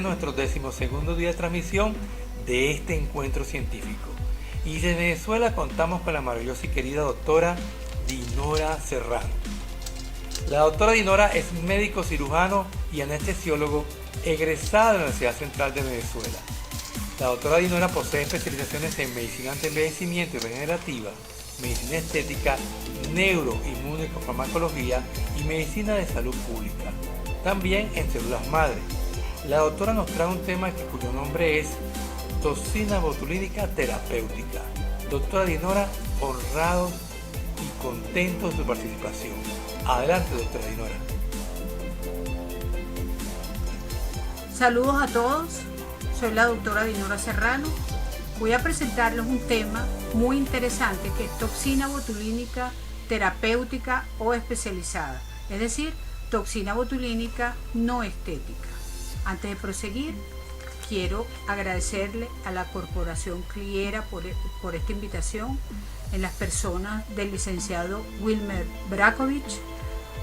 Nuestro 12º día de transmisión de este encuentro científico. Y desde Venezuela contamos con la maravillosa y querida doctora Dinora Serrano. La doctora Dinora es médico cirujano y anestesiólogo egresada de la Universidad Central de Venezuela. La doctora Dinora posee especializaciones en medicina anti-envejecimiento y regenerativa, medicina estética, neuroinmunofarmacología y medicina de salud pública. También en células madre. La doctora nos trae un tema cuyo nombre es toxina botulínica terapéutica. Doctora Dinora, honrados y contentos de su participación. Adelante, doctora Dinora. Saludos a todos, soy la doctora Dinora Serrano. Voy a presentarles un tema muy interesante que es toxina botulínica terapéutica o especializada, es decir, toxina botulínica no estética. Antes de proseguir, quiero agradecerle a la Corporación Cliera por esta invitación, en las personas del licenciado Wilmer Bracovich,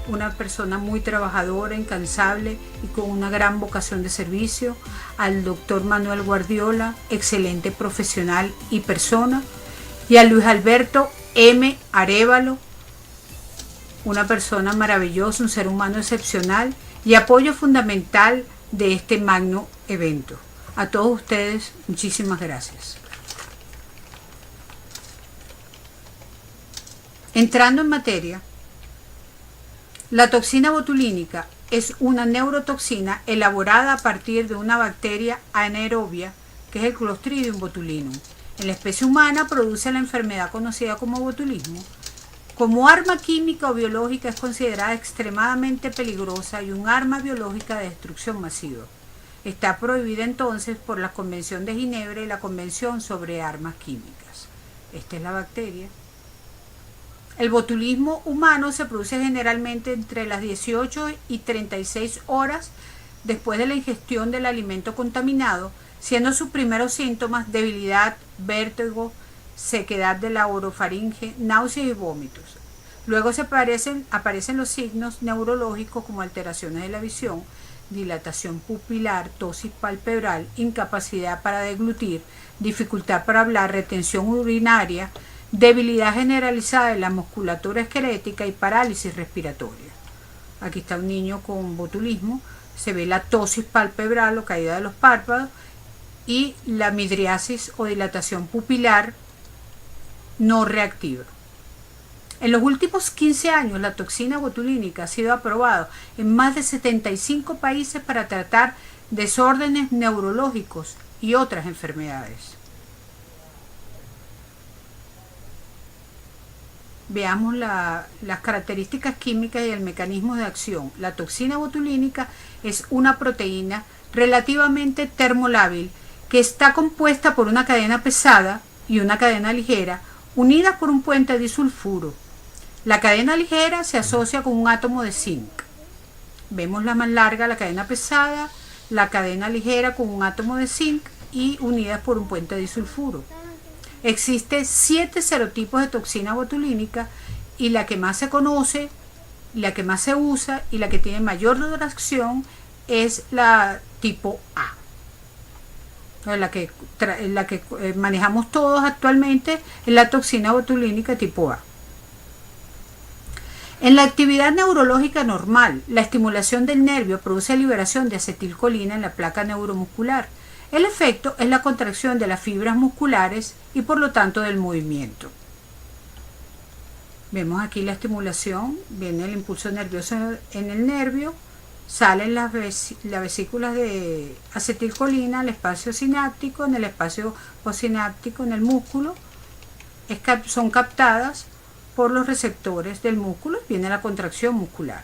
una persona muy trabajadora, incansable y con una gran vocación de servicio, al doctor Manuel Guardiola, excelente profesional y persona, y a Luis Alberto M. Arévalo, una persona maravillosa, un ser humano excepcional y apoyo fundamental de este magno evento. A todos ustedes, muchísimas gracias. Entrando en materia, la toxina botulínica es una neurotoxina elaborada a partir de una bacteria anaerobia, que es el Clostridium botulinum. En la especie humana produce la enfermedad conocida como botulismo. Como arma química o biológica es considerada extremadamente peligrosa y un arma biológica de destrucción masiva. Está prohibida entonces por la Convención de Ginebra y la Convención sobre Armas Químicas. Esta es la bacteria. El botulismo humano se produce generalmente entre las 18 y 36 horas después de la ingestión del alimento contaminado, siendo sus primeros síntomas debilidad, vértigo, sequedad de la orofaringe, náuseas y vómitos. Luego aparecen los signos neurológicos como alteraciones de la visión, dilatación pupilar, tosis palpebral, incapacidad para deglutir, dificultad para hablar, retención urinaria, debilidad generalizada de la musculatura esquelética y parálisis respiratoria. Aquí está un niño con botulismo, se ve la tosis palpebral o caída de los párpados y la midriasis o dilatación pupilar no reactiva. En los últimos 15 años, la toxina botulínica ha sido aprobada en más de 75 países para tratar desórdenes neurológicos y otras enfermedades. Veamos las características químicas y el mecanismo de acción. La toxina botulínica es una proteína relativamente termolábil que está compuesta por una cadena pesada y una cadena ligera unidas por un puente disulfuro. La cadena ligera se asocia con un átomo de zinc. Vemos la más larga, la cadena pesada, la cadena ligera con un átomo de zinc y unidas por un puente disulfuro. Existen 7 serotipos de toxina botulínica y la que más se conoce, la que más se usa y la que tiene mayor reacción es la tipo A. La que manejamos todos actualmente es la toxina botulínica tipo A. En la actividad neurológica normal, la estimulación del nervio produce liberación de acetilcolina en la placa neuromuscular. El efecto es la contracción de las fibras musculares y por lo tanto del movimiento. Vemos aquí la estimulación, viene el impulso nervioso en el nervio, salen las vesículas de acetilcolina al espacio sináptico, en el espacio postsináptico, en el músculo, son captadas por los receptores del músculo y viene la contracción muscular.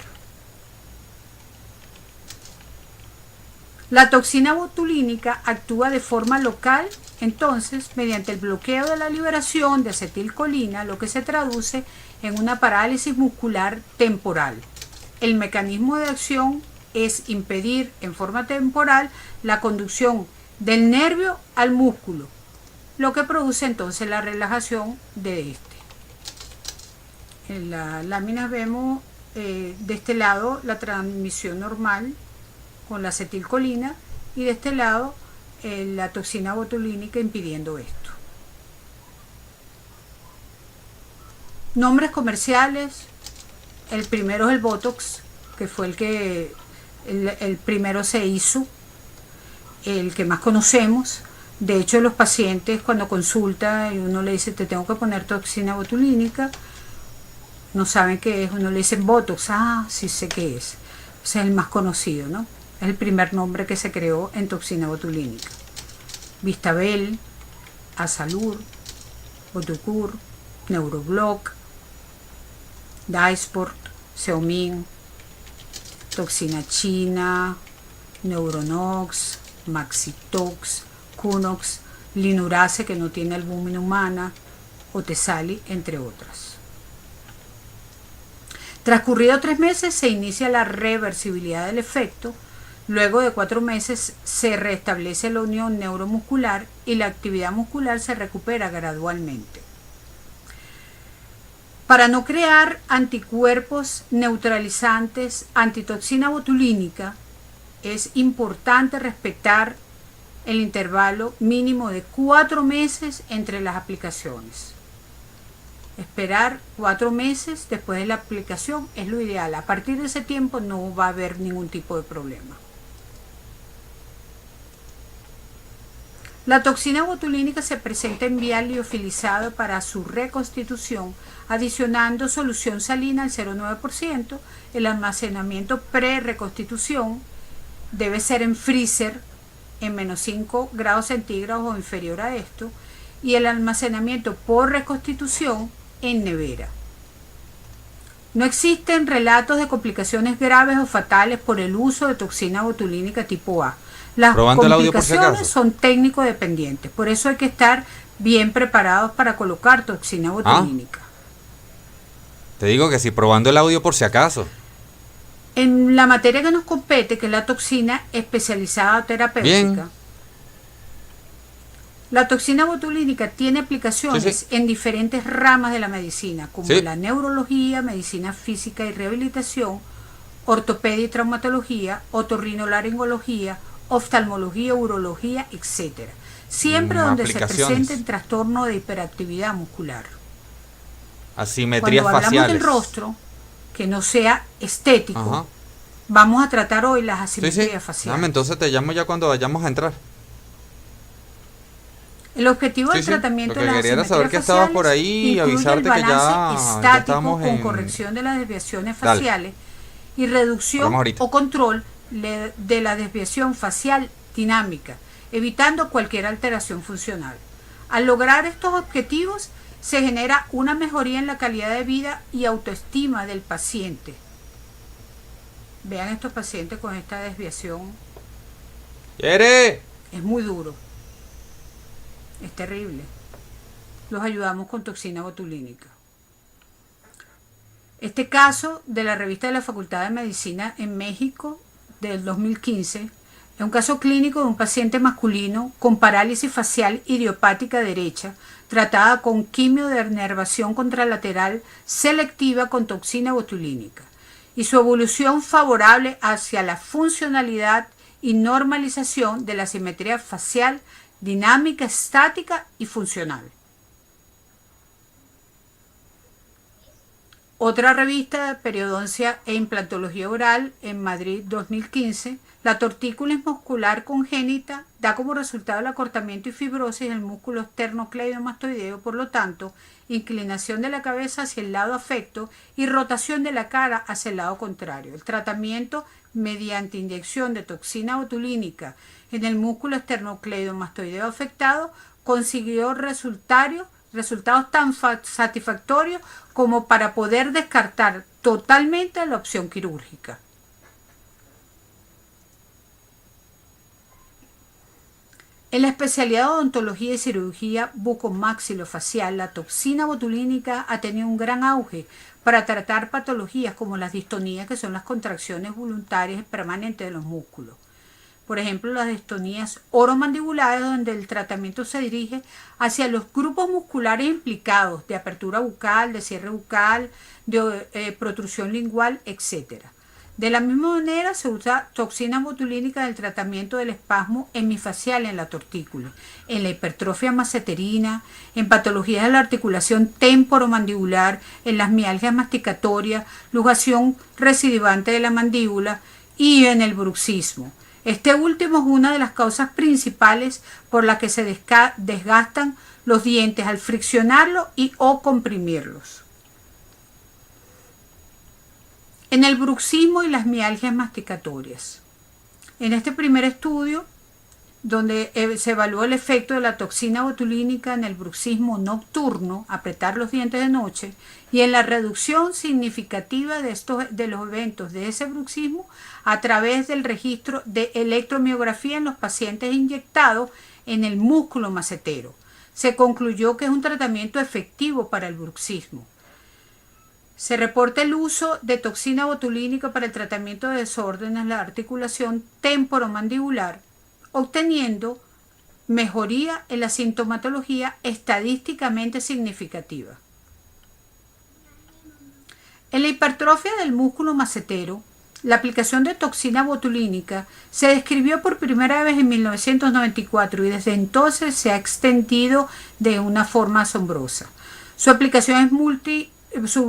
La toxina botulínica actúa de forma local, entonces, mediante el bloqueo de la liberación de acetilcolina, lo que se traduce en una parálisis muscular temporal. El mecanismo de acción es impedir en forma temporal la conducción del nervio al músculo, lo que produce entonces la relajación de este. En las láminas vemos de este lado la transmisión normal con la acetilcolina y de este lado la toxina botulínica impidiendo esto. Nombres comerciales: el primero es el Botox, que fue el primero se hizo, el que más conocemos. De hecho, los pacientes cuando consultan y uno le dice te tengo que poner toxina botulínica, no saben qué es, uno le dice Botox, sí sé qué es. Ese es el más conocido, ¿no? Es el primer nombre que se creó en toxina botulínica. Vistabel, Asalur, Botucur, Neuroblock, Dysport, Xeomin, toxina china, Neuronox, Maxitox, Cunox, Linurase, que no tiene albúmina humana, Otesali, entre otras. Transcurridos 3 meses se inicia la reversibilidad del efecto. Luego de 4 meses se restablece la unión neuromuscular y la actividad muscular se recupera gradualmente. Para no crear anticuerpos neutralizantes antitoxina botulínica, es importante respetar el intervalo mínimo de 4 meses entre las aplicaciones. Esperar 4 meses después de la aplicación es lo ideal. A partir de ese tiempo no va a haber ningún tipo de problema. La toxina botulínica se presenta en vial liofilizado para su reconstitución, adicionando solución salina al 0,9%. El almacenamiento pre-reconstitución debe ser en freezer en menos 5 grados centígrados o inferior a esto, y el almacenamiento por reconstitución en nevera. No existen relatos de complicaciones graves o fatales por el uso de toxina botulínica tipo A. Las complicaciones son técnico dependientes, por eso hay que estar bien preparados para colocar toxina botulínica. Te digo que si probando el audio por si acaso. En la materia que nos compete, que es la toxina especializada terapéutica, bien. La toxina botulínica tiene aplicaciones en diferentes ramas de la medicina, como la neurología, medicina física y rehabilitación, ortopedia y traumatología, otorrinolaringología, oftalmología, urología, etc. Siempre donde se presente el trastorno de hiperactividad muscular. Asimetrías faciales. Cuando hablamos del rostro, que no sea estético, vamos a tratar hoy las asimetrías faciales. Entonces te llamo ya cuando vayamos a entrar. El objetivo del tratamiento de las asimetrías saber que estabas por ahí y avisarte el balance que estático estamos con corrección de las desviaciones faciales y reducción o control de la desviación facial dinámica, evitando cualquier alteración funcional. Al lograr estos objetivos, se genera una mejoría en la calidad de vida y autoestima del paciente. Vean estos pacientes con esta desviación. ¡Yere! Es muy duro. Es terrible. Los ayudamos con toxina botulínica. Este caso de la revista de la Facultad de Medicina en México del 2015 es un caso clínico de un paciente masculino con parálisis facial idiopática derecha tratada con quimio de enervación contralateral selectiva con toxina botulínica y su evolución favorable hacia la funcionalidad y normalización de la simetría facial dinámica, estática y funcional. Otra revista, Periodoncia e Implantología Oral, en Madrid 2015, la tortícolis muscular congénita da como resultado el acortamiento y fibrosis del músculo esternocleidomastoideo, por lo tanto, inclinación de la cabeza hacia el lado afecto y rotación de la cara hacia el lado contrario. El tratamiento mediante inyección de toxina botulínica en el músculo esternocleidomastoideo afectado consiguió resultados tan satisfactorios como para poder descartar totalmente la opción quirúrgica. En la especialidad de odontología y cirugía bucomaxilofacial, la toxina botulínica ha tenido un gran auge para tratar patologías como las distonías, que son las contracciones voluntarias y permanentes de los músculos. Por ejemplo, las distonías oromandibulares, donde el tratamiento se dirige hacia los grupos musculares implicados de apertura bucal, de cierre bucal, de protrusión lingual, etc. De la misma manera se usa toxina botulínica en el tratamiento del espasmo hemifacial en la tortícolis, en la hipertrofia maseterina, en patologías de la articulación temporomandibular, en las mialgias masticatorias, luxación recidivante de la mandíbula y en el bruxismo. Este último es una de las causas principales por las que se desgastan los dientes al friccionarlos o comprimirlos. En el bruxismo y las mialgias masticatorias. En este primer estudio, donde se evaluó el efecto de la toxina botulínica en el bruxismo nocturno, apretar los dientes de noche, y en la reducción significativa de los eventos de ese bruxismo a través del registro de electromiografía en los pacientes inyectados en el músculo macetero. Se concluyó que es un tratamiento efectivo para el bruxismo. Se reporta el uso de toxina botulínica para el tratamiento de desórdenes de la articulación temporomandibular, obteniendo mejoría en la sintomatología estadísticamente significativa. En la hipertrofia del músculo macetero, la aplicación de toxina botulínica se describió por primera vez en 1994 y desde entonces se ha extendido de una forma asombrosa. Su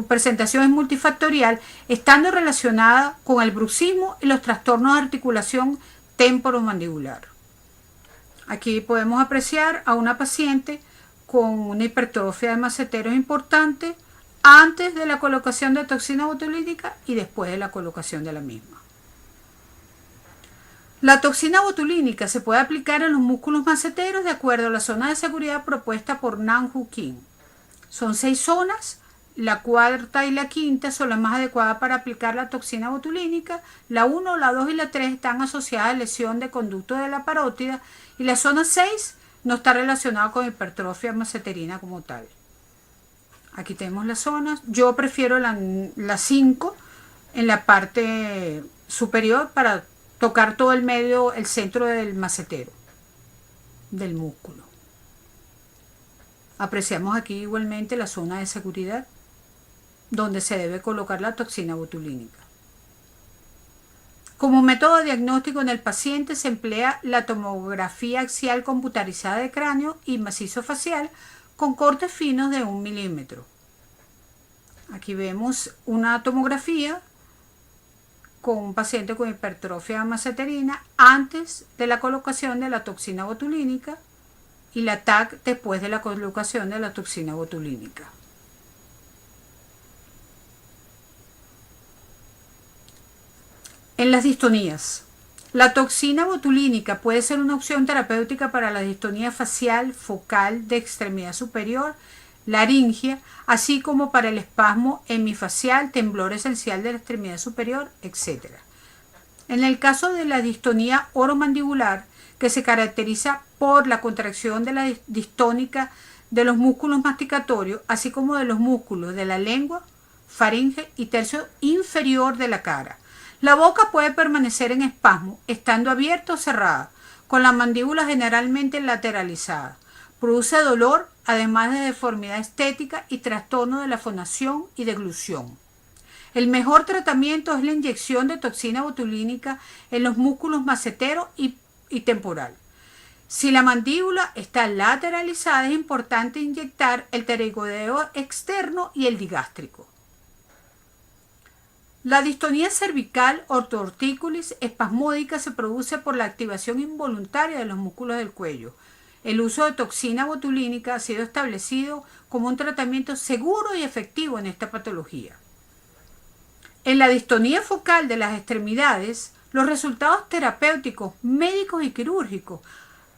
presentación es multifactorial, estando relacionada con el bruxismo y los trastornos de articulación temporomandibular. Aquí podemos apreciar a una paciente con una hipertrofia de maceteros importante antes de la colocación de toxina botulínica y después de la colocación de la misma. La toxina botulínica se puede aplicar en los músculos maceteros de acuerdo a la zona de seguridad propuesta por Nam-Hoo Kim. Son 6 zonas. La cuarta y la quinta son las más adecuadas para aplicar la toxina botulínica. La 1, la 2 y la 3 están asociadas a lesión de conducto de la parótida y la zona 6 no está relacionada con hipertrofia maceterina como tal. Aquí tenemos las zonas. Yo prefiero la 5 en la parte superior para tocar todo el medio, el centro del macetero, del músculo. Apreciamos aquí igualmente la zona de seguridad donde se debe colocar la toxina botulínica. Como método diagnóstico en el paciente se emplea la tomografía axial computarizada de cráneo y macizo facial con cortes finos de 1 milímetro. Aquí vemos una tomografía con un paciente con hipertrofia maceterina antes de la colocación de la toxina botulínica y la TAC después de la colocación de la toxina botulínica. En las distonías, la toxina botulínica puede ser una opción terapéutica para la distonía facial, focal, de extremidad superior, laringia, así como para el espasmo hemifacial, temblor esencial de la extremidad superior, etc. En el caso de la distonía oromandibular, que se caracteriza por la contracción de la distónica de los músculos masticatorios, así como de los músculos de la lengua, faringe y tercio inferior de la cara. La boca puede permanecer en espasmo, estando abierta o cerrada, con la mandíbula generalmente lateralizada. Produce dolor, además de deformidad estética y trastorno de la fonación y deglución. El mejor tratamiento es la inyección de toxina botulínica en los músculos macetero y temporal. Si la mandíbula está lateralizada, es importante inyectar el pterigoideo externo y el digástrico. La distonía cervical o tortícolis espasmódica se produce por la activación involuntaria de los músculos del cuello. El uso de toxina botulínica ha sido establecido como un tratamiento seguro y efectivo en esta patología. En la distonía focal de las extremidades, los resultados terapéuticos, médicos y quirúrgicos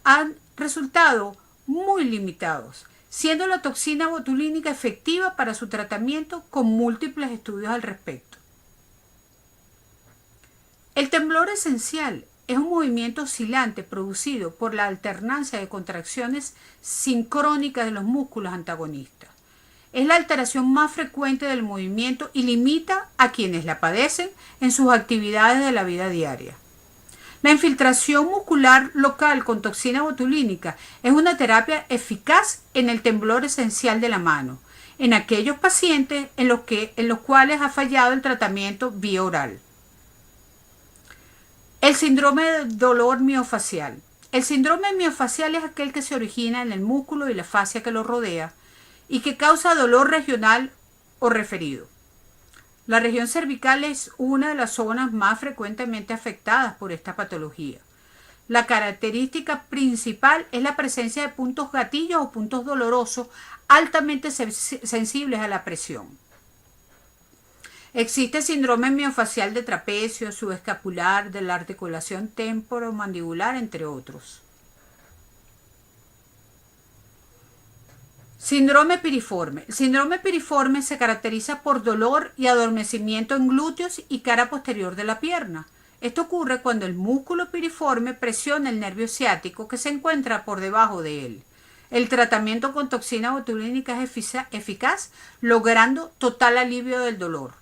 han resultado muy limitados, siendo la toxina botulínica efectiva para su tratamiento con múltiples estudios al respecto. El temblor esencial es un movimiento oscilante producido por la alternancia de contracciones sincrónicas de los músculos antagonistas. Es la alteración más frecuente del movimiento y limita a quienes la padecen en sus actividades de la vida diaria. La infiltración muscular local con toxina botulínica es una terapia eficaz en el temblor esencial de la mano, en aquellos pacientes en los cuales ha fallado el tratamiento vía oral. El síndrome de dolor miofacial. El síndrome miofacial es aquel que se origina en el músculo y la fascia que lo rodea y que causa dolor regional o referido. La región cervical es una de las zonas más frecuentemente afectadas por esta patología. La característica principal es la presencia de puntos gatillos o puntos dolorosos altamente sensibles a la presión. Existe síndrome miofacial de trapecio, subescapular, de la articulación temporomandibular, entre otros. Síndrome piriforme. El síndrome piriforme se caracteriza por dolor y adormecimiento en glúteos y cara posterior de la pierna. Esto ocurre cuando el músculo piriforme presiona el nervio ciático que se encuentra por debajo de él. El tratamiento con toxina botulínica es eficaz, logrando total alivio del dolor.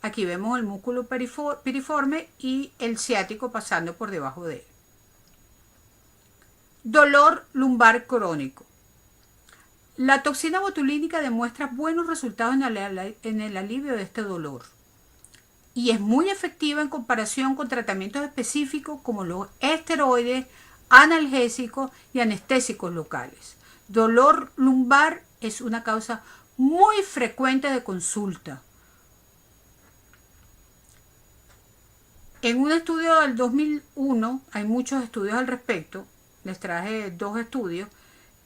Aquí vemos el músculo piriforme y el ciático pasando por debajo de él. Dolor lumbar crónico. La toxina botulínica demuestra buenos resultados en el alivio de este dolor y es muy efectiva en comparación con tratamientos específicos como los esteroides, analgésicos y anestésicos locales. Dolor lumbar es una causa muy frecuente de consulta. En un estudio del 2001, hay muchos estudios al respecto, les traje 2 estudios,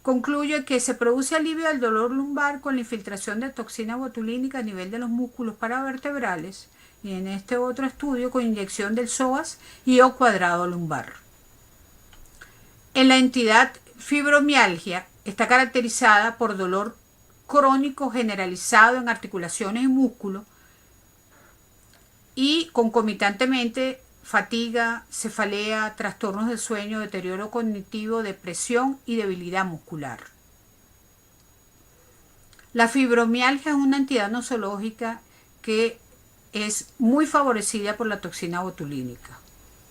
concluye que se produce alivio del dolor lumbar con la infiltración de toxina botulínica a nivel de los músculos paravertebrales y en este otro estudio con inyección del psoas y o cuadrado lumbar. En la entidad fibromialgia está caracterizada por dolor crónico generalizado en articulaciones y músculos y concomitantemente fatiga, cefalea, trastornos del sueño, deterioro cognitivo, depresión y debilidad muscular. La fibromialgia es una entidad nosológica que es muy favorecida por la toxina botulínica.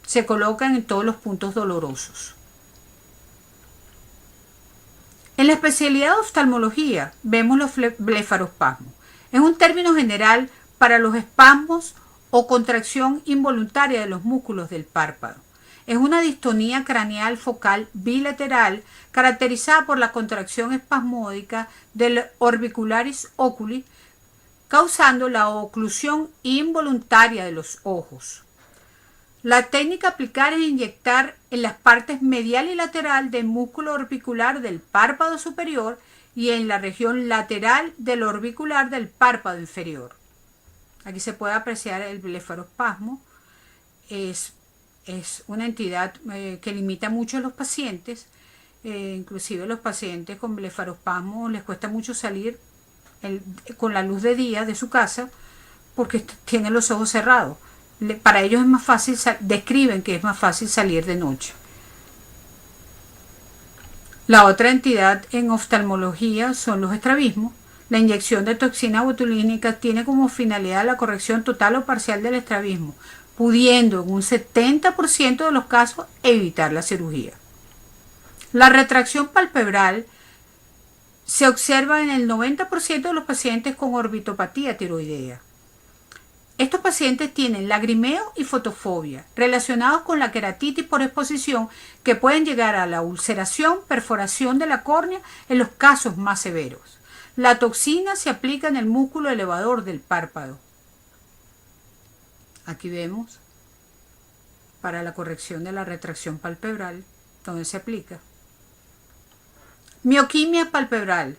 Se colocan en todos los puntos dolorosos. En la especialidad de oftalmología vemos los blefarospasmos. Es un término general para los espasmos o contracción involuntaria de los músculos del párpado. Es una distonía craneal focal bilateral caracterizada por la contracción espasmódica del orbicularis oculi, causando la oclusión involuntaria de los ojos. La técnica a aplicar es inyectar en las partes medial y lateral del músculo orbicular del párpado superior y en la región lateral del orbicular del párpado inferior. Aquí se puede apreciar el blefarospasmo. Es una entidad que limita mucho a los pacientes. Inclusive los pacientes con blefarospasmo les cuesta mucho salir con la luz de día de su casa porque tienen los ojos cerrados. Para ellos es más fácil, describen que es más fácil salir de noche. La otra entidad en oftalmología son los estrabismos. La inyección de toxina botulínica tiene como finalidad la corrección total o parcial del estrabismo, pudiendo en un 70% de los casos evitar la cirugía. La retracción palpebral se observa en el 90% de los pacientes con orbitopatía tiroidea. Estos pacientes tienen lagrimeo y fotofobia, relacionados con la queratitis por exposición, que pueden llegar a la ulceración, perforación de la córnea en los casos más severos. La toxina se aplica en el músculo elevador del párpado. Aquí vemos para la corrección de la retracción palpebral, donde se aplica. Mioquimia palpebral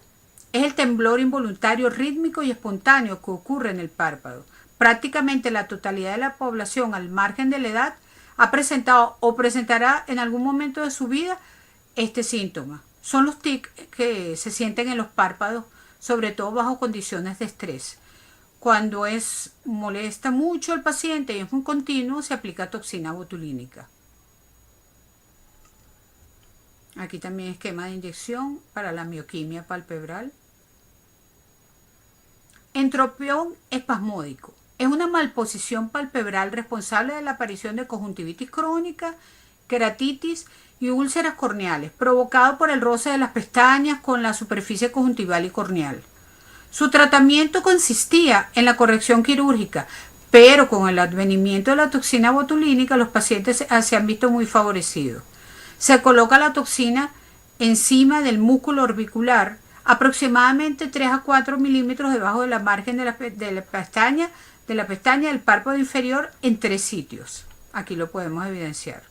es el temblor involuntario rítmico y espontáneo que ocurre en el párpado. Prácticamente la totalidad de la población al margen de la edad ha presentado o presentará en algún momento de su vida este síntoma. Son los tics que se sienten en los párpados, sobre todo bajo condiciones de estrés. Cuando molesta mucho al paciente y es muy continuo, se aplica toxina botulínica. Aquí también esquema de inyección para la mioquimia palpebral. Entropión espasmódico. Es una malposición palpebral responsable de la aparición de conjuntivitis crónica, queratitis y úlceras corneales, provocado por el roce de las pestañas con la superficie conjuntival y corneal. Su tratamiento consistía en la corrección quirúrgica, pero con el advenimiento de la toxina botulínica los pacientes se han visto muy favorecidos. Se coloca la toxina encima del músculo orbicular, aproximadamente 3 a 4 milímetros debajo de la margen de la pestaña del párpado inferior en 3 sitios. Aquí lo podemos evidenciar.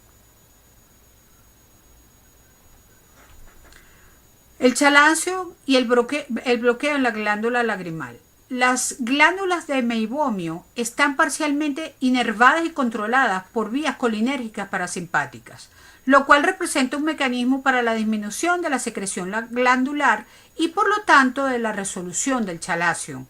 El chalacio y el bloqueo en la glándula lagrimal. Las glándulas de meibomio están parcialmente inervadas y controladas por vías colinérgicas parasimpáticas, lo cual representa un mecanismo para la disminución de la secreción glandular y por lo tanto de la resolución del chalacio.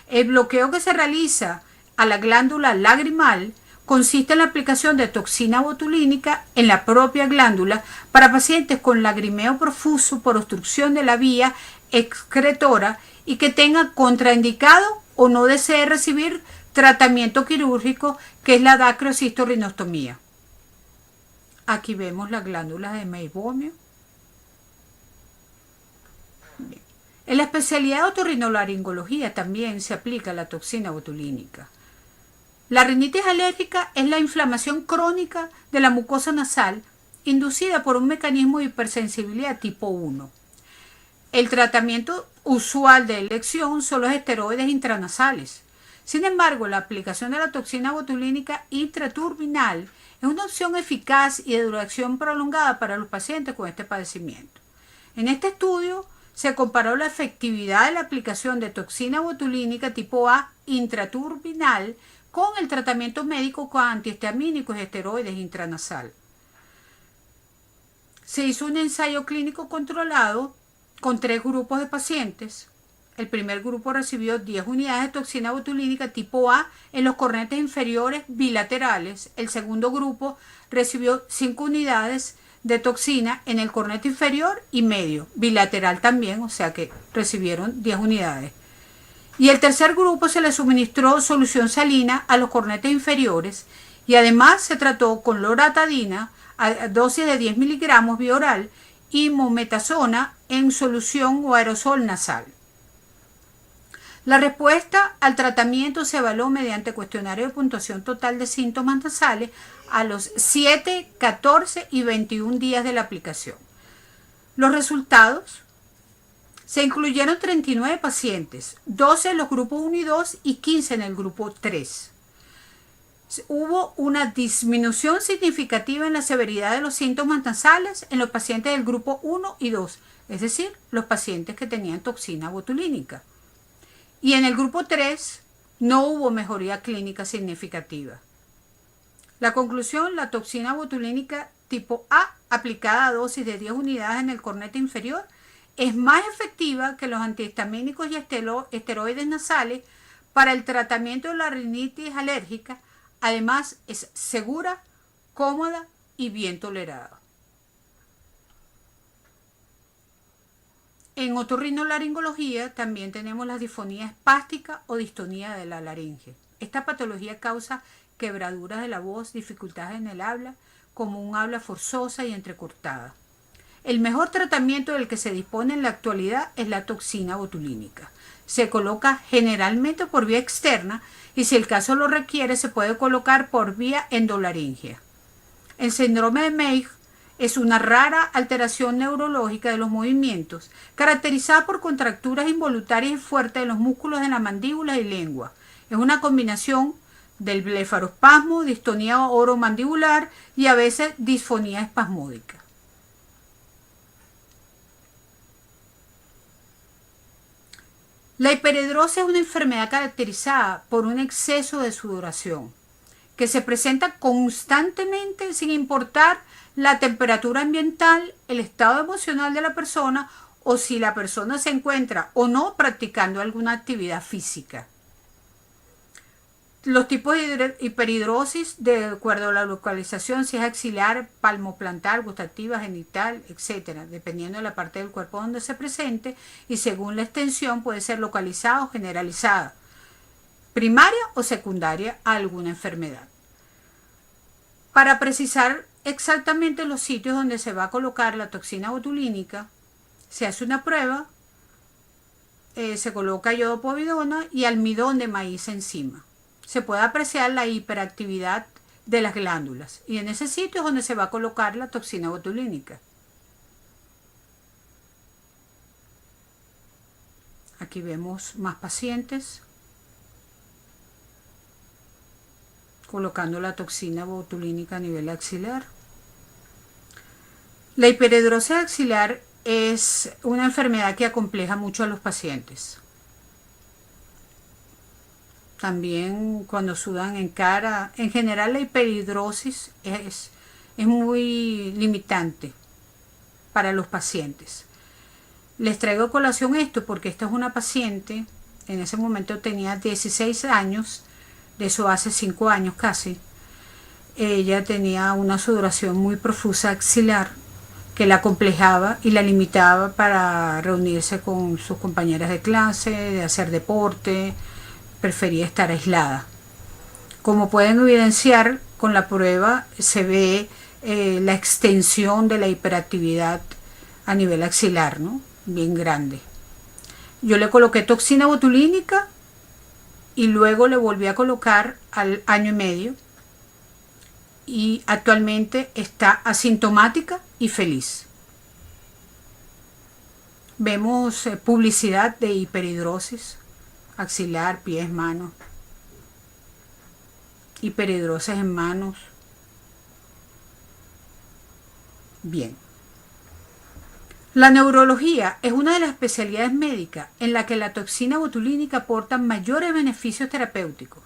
El bloqueo que se realiza a la glándula lagrimal consiste en la aplicación de toxina botulínica en la propia glándula para pacientes con lagrimeo profuso por obstrucción de la vía excretora y que tenga contraindicado o no desee recibir tratamiento quirúrgico, que es la dacriocistorrinostomía. Aquí vemos las glándulas de meibomio. Bien. En la especialidad de otorrinolaringología también se aplica la toxina botulínica. La rinitis alérgica es la inflamación crónica de la mucosa nasal inducida por un mecanismo de hipersensibilidad tipo 1. El tratamiento usual de elección son los esteroides intranasales. Sin embargo, la aplicación de la toxina botulínica intraturbinal es una opción eficaz y de duración prolongada para los pacientes con este padecimiento. En este estudio se comparó la efectividad de la aplicación de toxina botulínica tipo A intraturbinal con el tratamiento médico con antihistamínicos y esteroides intranasal. Se hizo un ensayo clínico controlado con 3 grupos de pacientes. El primer grupo recibió 10 unidades de toxina botulínica tipo A en los cornetes inferiores bilaterales. El segundo grupo recibió 5 unidades de toxina en el cornete inferior y medio, bilateral también, o sea que recibieron 10 unidades. Y el tercer grupo se le suministró solución salina a los cornetes inferiores y además se trató con loratadina a dosis de 10 miligramos vía oral y mometasona en solución o aerosol nasal. La respuesta al tratamiento se evaluó mediante cuestionario de puntuación total de síntomas nasales a los 7, 14 y 21 días de la aplicación. Los resultados: se incluyeron 39 pacientes, 12 en los grupos 1 y 2 y 15 en el grupo 3. Hubo una disminución significativa en la severidad de los síntomas nasales en los pacientes del grupo 1 y 2, es decir, los pacientes que tenían toxina botulínica. Y en el grupo 3 no hubo mejoría clínica significativa. La conclusión: la toxina botulínica tipo A aplicada a dosis de 10 unidades en el cornete inferior es más efectiva que los antihistamínicos y esteroides nasales para el tratamiento de la rinitis alérgica. Además, es segura, cómoda y bien tolerada. En otorrinolaringología también tenemos la disfonía espástica o distonía de la laringe. Esta patología causa quebraduras de la voz, dificultades en el habla, como un habla forzosa y entrecortada. El mejor tratamiento del que se dispone en la actualidad es la toxina botulínica. Se coloca generalmente por vía externa y si el caso lo requiere se puede colocar por vía endolaringea. El síndrome de Meigh es una rara alteración neurológica de los movimientos, caracterizada por contracturas involuntarias y fuertes de los músculos de la mandíbula y lengua. Es una combinación del blefaroespasmo, distonía oromandibular y a veces disfonía espasmódica. La hiperhidrosis es una enfermedad caracterizada por un exceso de sudoración que se presenta constantemente sin importar la temperatura ambiental, el estado emocional de la persona o si la persona se encuentra o no practicando alguna actividad física. Los tipos de hiperhidrosis, de acuerdo a la localización, si es axilar, palmoplantar, gustativa, genital, etc., dependiendo de la parte del cuerpo donde se presente, y según la extensión puede ser localizada o generalizada, primaria o secundaria a alguna enfermedad. Para precisar exactamente los sitios donde se va a colocar la toxina botulínica, se hace una prueba, se coloca iodopovidona y almidón de maíz encima. se puede apreciar la hiperactividad de las glándulas, y en ese sitio es donde se va a colocar la toxina botulínica. Aquí vemos más pacientes colocando la toxina botulínica a nivel axilar. La hiperhidrosis axilar es una enfermedad que acompleja mucho a los pacientes. También cuando sudan en cara, en general la hiperhidrosis es muy limitante para los pacientes. Les traigo a colación esto porque esta es una paciente, en ese momento tenía 16 años, de eso hace 5 años casi. Ella tenía una sudoración muy profusa axilar que la complejaba y la limitaba para reunirse con sus compañeras de clase, de hacer deporte, prefería estar aislada. Como pueden evidenciar, con la prueba se ve la extensión de la hiperactividad a nivel axilar, ¿no? Bien grande. Yo le coloqué toxina botulínica y luego le volví a colocar al año y medio, y actualmente está asintomática y feliz. Vemos publicidad de hiperhidrosis axilar, pies, manos, hiperhidrosis en manos. Bien. La neurología es una de las especialidades médicas en la que la toxina botulínica aporta mayores beneficios terapéuticos,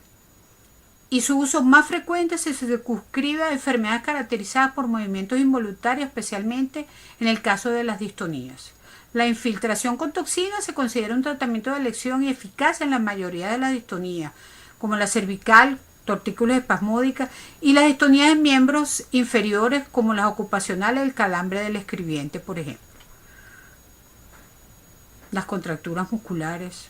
y su uso más frecuente se circunscribe a enfermedades caracterizadas por movimientos involuntarios, especialmente en el caso de las distonías. La infiltración con toxina se considera un tratamiento de elección y eficaz en la mayoría de las distonías, como la cervical, tortícolis espasmódicas, y las distonías en miembros inferiores, como las ocupacionales del calambre del escribiente, por ejemplo. Las contracturas musculares.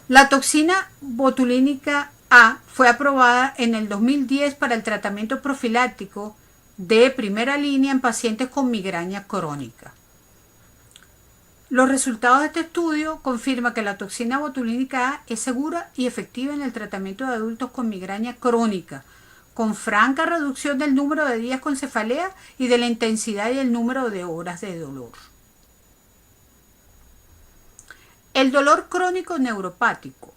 La toxina botulínica A fue aprobada en el 2010 para el tratamiento profiláctico de primera línea en pacientes con migraña crónica. Los resultados de este estudio confirman que la toxina botulínica A es segura y efectiva en el tratamiento de adultos con migraña crónica, con franca reducción del número de días con cefalea y de la intensidad y el número de horas de dolor. El dolor crónico neuropático.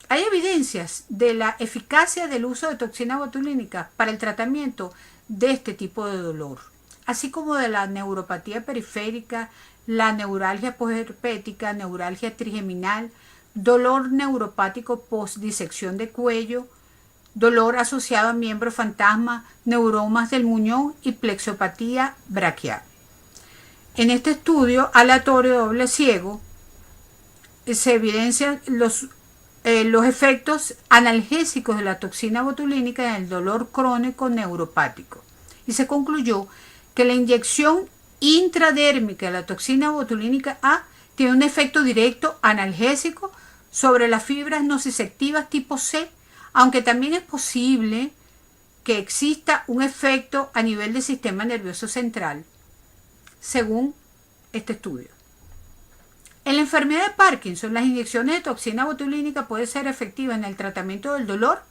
Hay evidencias de la eficacia del uso de toxina botulínica para el tratamiento de este tipo de dolor, así como de la neuropatía periférica, la neuralgia posherpética, neuralgia trigeminal, dolor neuropático post-disección de cuello, dolor asociado a miembro fantasma, neuromas del muñón y plexopatía braquial. En este estudio aleatorio doble ciego se evidencian los efectos analgésicos de la toxina botulínica en el dolor crónico neuropático, y se concluyó que la inyección intradérmica de la toxina botulínica A tiene un efecto directo analgésico sobre las fibras nociceptivas tipo C, aunque también es posible que exista un efecto a nivel del sistema nervioso central, según este estudio. En la enfermedad de Parkinson, las inyecciones de toxina botulínica pueden ser efectivas en el tratamiento del dolor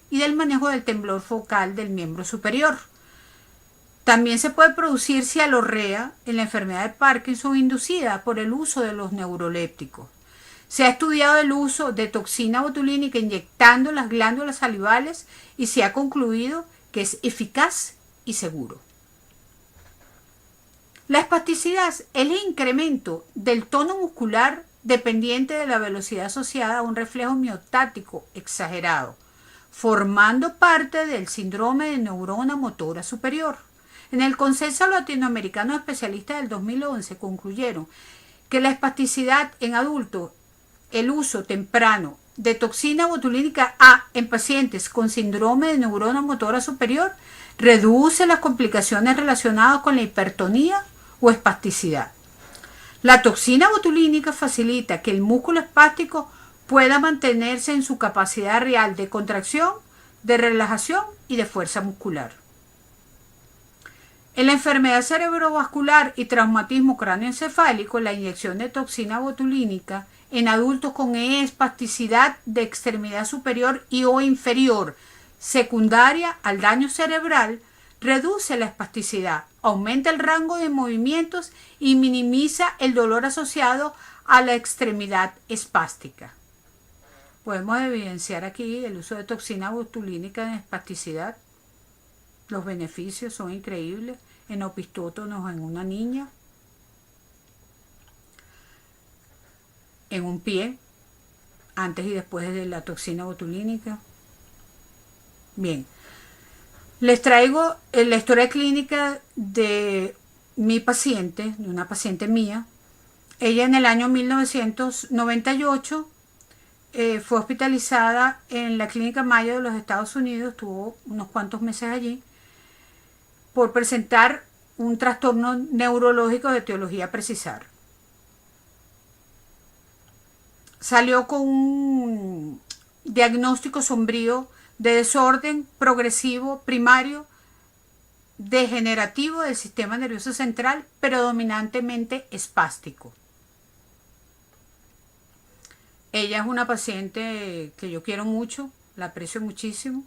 y del manejo del temblor focal del miembro superior. También se puede producir cialorrea en la enfermedad de Parkinson inducida por el uso de los neurolépticos. Se ha estudiado el uso de toxina botulínica inyectando las glándulas salivales y se ha concluido que es eficaz y seguro. La espasticidad es el incremento del tono muscular dependiente de la velocidad asociada a un reflejo miotático exagerado, formando parte del síndrome de neurona motora superior. En el Consenso Latinoamericano de Especialistas del 2011 concluyeron que la espasticidad en adultos, el uso temprano de toxina botulínica A en pacientes con síndrome de neurona motora superior reduce las complicaciones relacionadas con la hipertonía o espasticidad. La toxina botulínica facilita que el músculo espástico pueda mantenerse en su capacidad real de contracción, de relajación y de fuerza muscular. En la enfermedad cerebrovascular y traumatismo cráneoencefálico, la inyección de toxina botulínica en adultos con espasticidad de extremidad superior y o inferior secundaria al daño cerebral, reduce la espasticidad, aumenta el rango de movimientos y minimiza el dolor asociado a la extremidad espástica. Podemos evidenciar aquí el uso de toxina botulínica en espasticidad. Los beneficios son increíbles en opistótonos en una niña, en un pie, antes y después de la toxina botulínica. Bien, les traigo la historia clínica de mi paciente, de una paciente mía. Ella en el año 1998 fue hospitalizada en la Clínica Mayo de los Estados Unidos, estuvo unos cuantos meses allí, por presentar un trastorno neurológico de etiología precisar. Salió con un diagnóstico sombrío de desorden progresivo primario degenerativo del sistema nervioso central, predominantemente espástico. Ella es una paciente que yo quiero mucho, la aprecio muchísimo.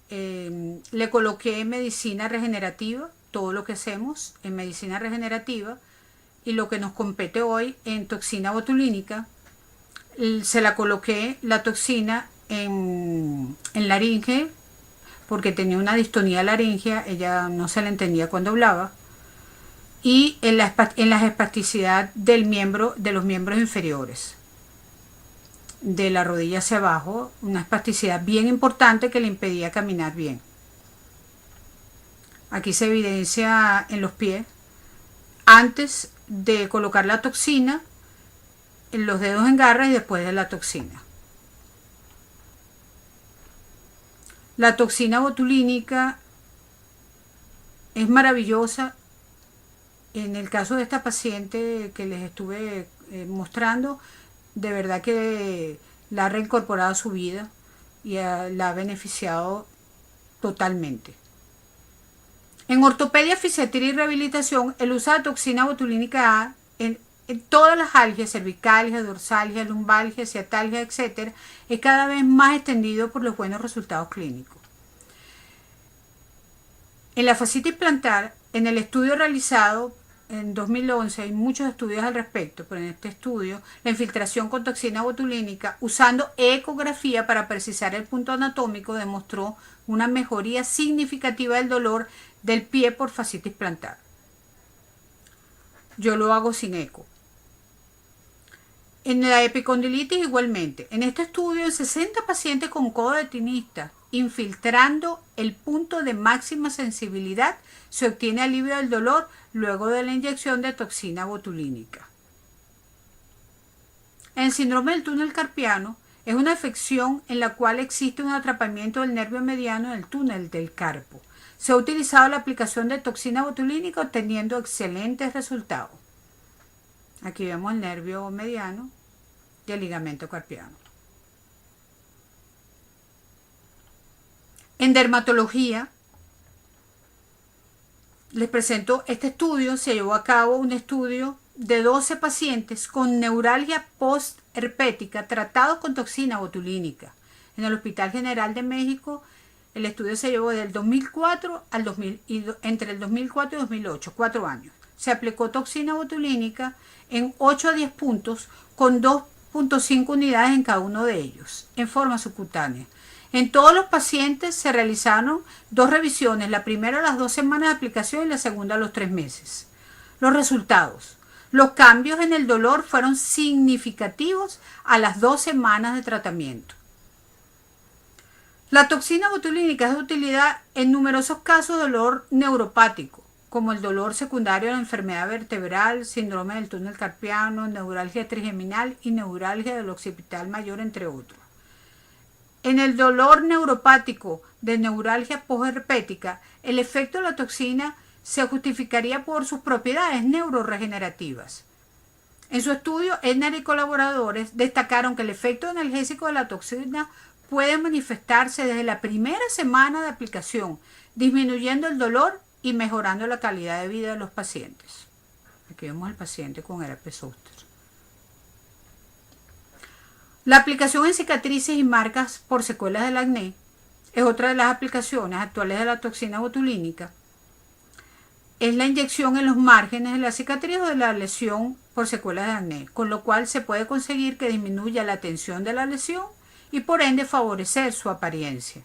Le coloqué medicina regenerativa, todo lo que hacemos en medicina regenerativa, y lo que nos compete hoy en toxina botulínica. Se la coloqué la toxina en laringe, porque tenía una distonía laringea, ella no se la entendía cuando hablaba, y en la espasticidad de los miembros inferiores, de la rodilla hacia abajo, una espasticidad bien importante que le impedía caminar bien. Aquí se evidencia en los pies, antes de colocar la toxina, en los dedos en garra y después de la toxina. La toxina botulínica es maravillosa. En el caso de esta paciente que les estuve mostrando, de verdad que la ha reincorporado a su vida y la ha beneficiado totalmente. En ortopedia, fisiatría y rehabilitación, el uso de toxina botulínica A en todas las algias, cervicalgia, dorsalgia, lumbalgia, ciatalgia, etc., es cada vez más extendido por los buenos resultados clínicos. En la fascitis plantar, en el estudio realizado en 2011, hay muchos estudios al respecto, pero en este estudio, la infiltración con toxina botulínica usando ecografía para precisar el punto anatómico demostró una mejoría significativa del dolor del pie por fascitis plantar. Yo lo hago sin eco. En la epicondilitis igualmente. En este estudio, en 60 pacientes con codo de tinista, infiltrando el punto de máxima sensibilidad, se obtiene alivio del dolor luego de la inyección de toxina botulínica. El síndrome del túnel carpiano es una afección en la cual existe un atrapamiento del nervio mediano en el túnel del carpo. Se ha utilizado la aplicación de toxina botulínica obteniendo excelentes resultados. Aquí vemos el nervio mediano y el ligamento carpiano. En dermatología, les presento este estudio. Se llevó a cabo un estudio de 12 pacientes con neuralgia postherpética tratados con toxina botulínica. En el Hospital General de México, el estudio se llevó del 2004 entre el 2004 y 2008, 4 años. Se aplicó toxina botulínica en 8 a 10 puntos con 2.5 unidades en cada uno de ellos, en forma subcutánea. En todos los pacientes se realizaron 2 revisiones, la primera a las 2 semanas de aplicación y la segunda a los 3 meses. Los resultados. Los cambios en el dolor fueron significativos a las 2 semanas de tratamiento. La toxina botulínica es de utilidad en numerosos casos de dolor neuropático, como el dolor secundario de la enfermedad vertebral, síndrome del túnel carpiano, neuralgia trigeminal y neuralgia del occipital mayor, entre otros. En el dolor neuropático de neuralgia postherpética, el efecto de la toxina se justificaría por sus propiedades neuroregenerativas. En su estudio, Edner y colaboradores destacaron que el efecto analgésico de la toxina puede manifestarse desde la primera semana de aplicación, disminuyendo el dolor y mejorando la calidad de vida de los pacientes. Aquí vemos al paciente con herpes zóster. La aplicación en cicatrices y marcas por secuelas del acné es otra de las aplicaciones actuales de la toxina botulínica. Es la inyección en los márgenes de la cicatriz o de la lesión por secuelas de acné, con lo cual se puede conseguir que disminuya la tensión de la lesión y por ende favorecer su apariencia.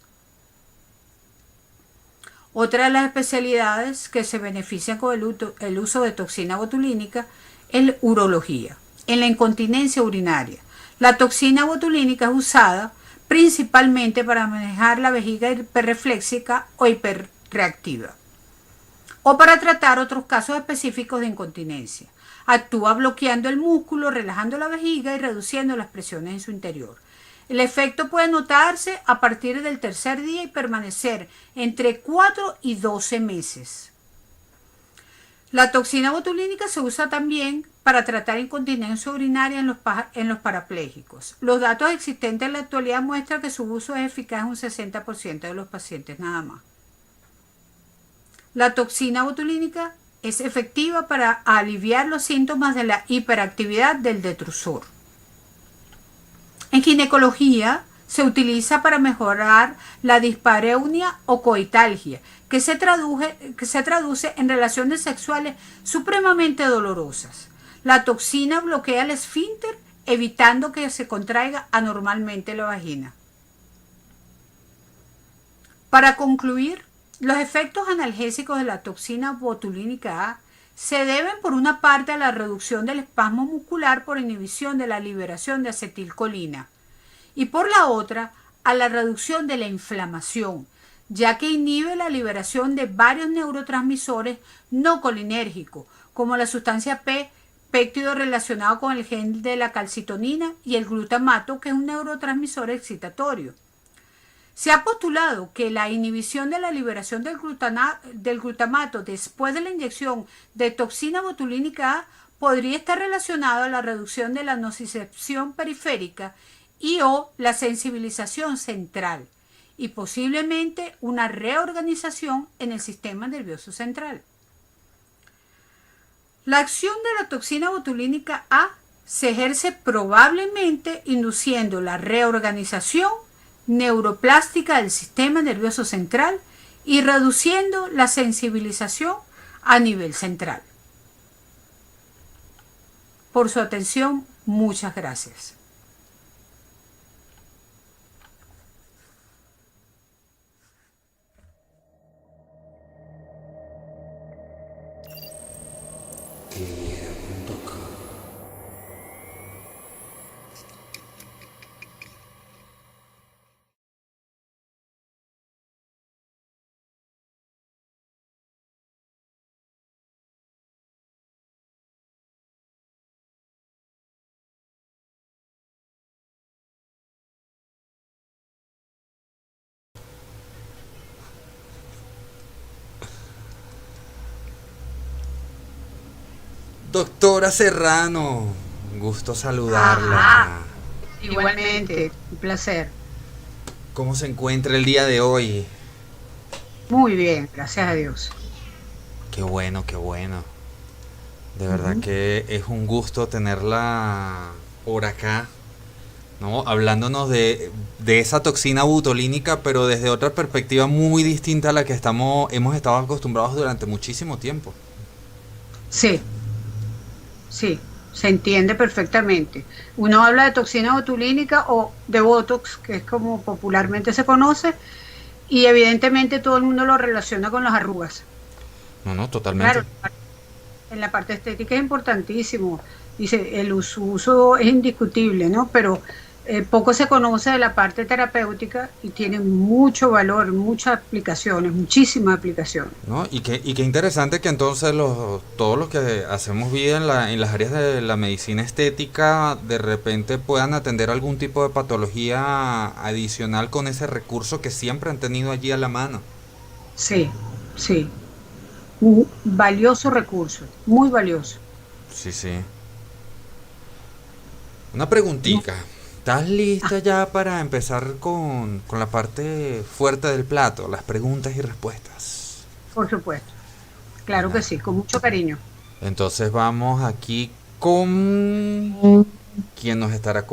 Otra de las especialidades que se benefician con el uso de toxina botulínica es la urología. En la incontinencia urinaria, la toxina botulínica es usada principalmente para manejar la vejiga hiperrefléxica o hiperreactiva, o para tratar otros casos específicos de incontinencia. Actúa bloqueando el músculo, relajando la vejiga y reduciendo las presiones en su interior. El efecto puede notarse a partir del tercer día y permanecer entre 4 y 12 meses. La toxina botulínica se usa también para tratar incontinencia urinaria en los parapléjicos. Los datos existentes en la actualidad muestran que su uso es eficaz en un 60% de los pacientes nada más. La toxina botulínica es efectiva para aliviar los síntomas de la hiperactividad del detrusor. En ginecología se utiliza para mejorar la dispareunia o coitalgia, que se traduce en relaciones sexuales supremamente dolorosas. La toxina bloquea el esfínter, evitando que se contraiga anormalmente la vagina. Para concluir, los efectos analgésicos de la toxina botulínica A se deben por una parte a la reducción del espasmo muscular por inhibición de la liberación de acetilcolina y por la otra a la reducción de la inflamación, ya que inhibe la liberación de varios neurotransmisores no colinérgicos, como la sustancia péptido relacionado con el gen de la calcitonina y el glutamato, que es un neurotransmisor excitatorio. Se ha postulado que la inhibición de la liberación del glutamato después de la inyección de toxina botulínica A podría estar relacionado a la reducción de la nocicepción periférica y o la sensibilización central y posiblemente una reorganización en el sistema nervioso central. La acción de la toxina botulínica A se ejerce probablemente induciendo la reorganización neuroplástica del sistema nervioso central y reduciendo la sensibilización a nivel central. Por su atención, muchas gracias. Doctora Serrano, gusto saludarla. Ajá. Igualmente, un placer. ¿Cómo se encuentra el día de hoy? Muy bien, gracias a Dios. Qué bueno, qué bueno. De verdad que es un gusto tenerla por acá, ¿no? Hablándonos de esa toxina butolínica, pero desde otra perspectiva muy distinta a la que hemos estado acostumbrados durante muchísimo tiempo. Sí, sí, se entiende perfectamente. Uno habla de toxina botulínica o de Botox, que es como popularmente se conoce, y evidentemente todo el mundo lo relaciona con las arrugas. No, totalmente. Claro, en la parte estética es importantísimo. Dice, su uso es indiscutible, ¿no? Pero poco se conoce de la parte terapéutica y tiene mucho valor, muchas aplicaciones, muchísimas aplicaciones. ¿No? Y qué interesante que entonces todos los que hacemos vida en las áreas de la medicina estética de repente puedan atender algún tipo de patología adicional con ese recurso que siempre han tenido allí a la mano. Sí, sí. Un valioso recurso, muy valioso. Sí, sí. Una preguntita. ¿Estás lista ya para empezar con la parte fuerte del plato, las preguntas y respuestas? Por supuesto. Claro que sí, con mucho cariño. Entonces vamos aquí con quien nos estará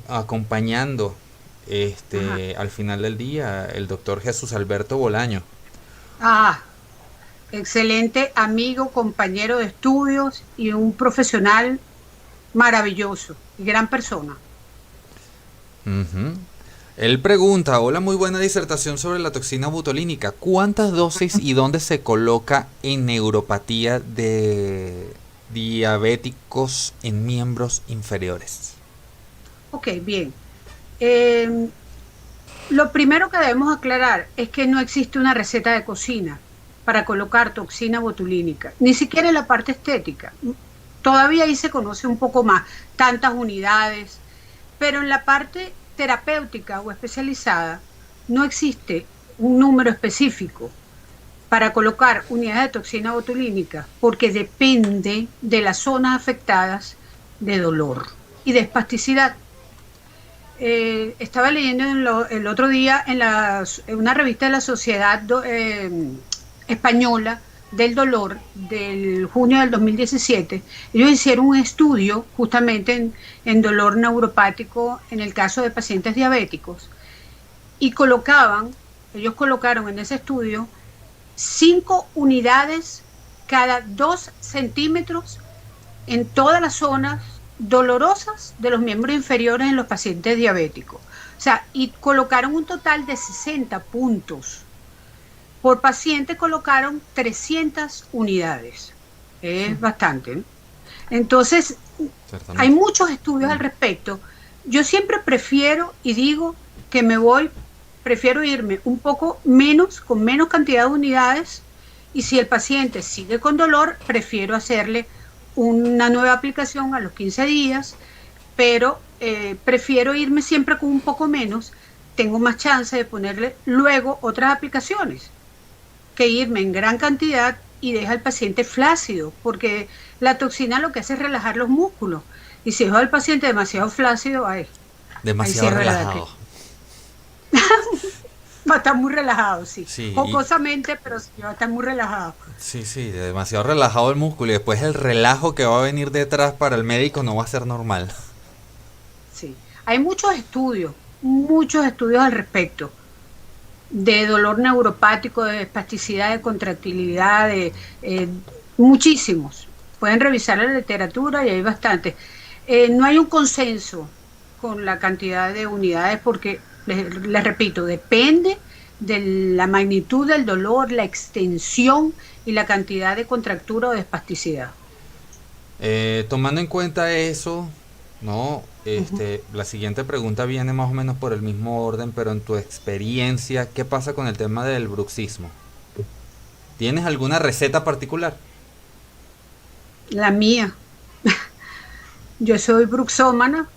acompañando Ajá. al final del día, el doctor Jesús Alberto Bolaño. Ah, excelente amigo, compañero de estudios y un profesional maravilloso y gran persona. Ujú. Él pregunta, hola, muy buena disertación sobre la toxina botulínica. ¿Cuántas dosis y dónde se coloca en neuropatía de diabéticos en miembros inferiores? Ok, bien. Eh, lo primero que debemos aclarar es que no existe una receta de cocina para colocar toxina botulínica, ni siquiera en la parte estética. Todavía ahí se conoce un poco más, tantas unidades, pero en la parte terapéutica o especializada no existe un número específico para colocar unidades de toxina botulínica porque depende de las zonas afectadas de dolor y de espasticidad. Estaba leyendo el otro día en una revista de la Sociedad Española del Dolor del junio del 2017. Ellos hicieron un estudio justamente en dolor neuropático en el caso de pacientes diabéticos y ellos colocaron en ese estudio 5 unidades cada 2 centímetros en todas las zonas dolorosas de los miembros inferiores en los pacientes diabéticos. O sea, y colocaron un total de 60 puntos. Por paciente colocaron 300 unidades. Es bastante, ¿no? Entonces, hay Ciertamente. muchos estudios al respecto. Yo siempre prefiero y digo que prefiero irme un poco menos, con menos cantidad de unidades, y si el paciente sigue con dolor, prefiero hacerle una nueva aplicación a los 15 días, pero prefiero irme siempre con un poco menos, tengo más chance de ponerle luego otras aplicaciones que irme en gran cantidad y deja al paciente flácido, porque la toxina lo que hace es relajar los músculos. Y si dejo al paciente demasiado flácido, ahí Demasiado cierra la relajado. que va a estar muy relajado, sí. Sí, Jocosamente, pero sí va a estar muy relajado. sí, sí, demasiado relajado el músculo y después el relajo que va a venir detrás para el médico no va a ser normal. Sí. Hay muchos estudios al respecto de dolor neuropático, de espasticidad, de contractilidad, muchísimos. Pueden revisar la literatura y hay bastantes. No hay un consenso con la cantidad de unidades porque, les repito, depende de la magnitud del dolor, la extensión y la cantidad de contractura o de espasticidad. Tomando en cuenta eso, no, Ujú. la siguiente pregunta viene más o menos por el mismo orden, pero en tu experiencia, ¿qué pasa con el tema del bruxismo? ¿Tienes alguna receta particular? La mía. Yo soy bruxómana,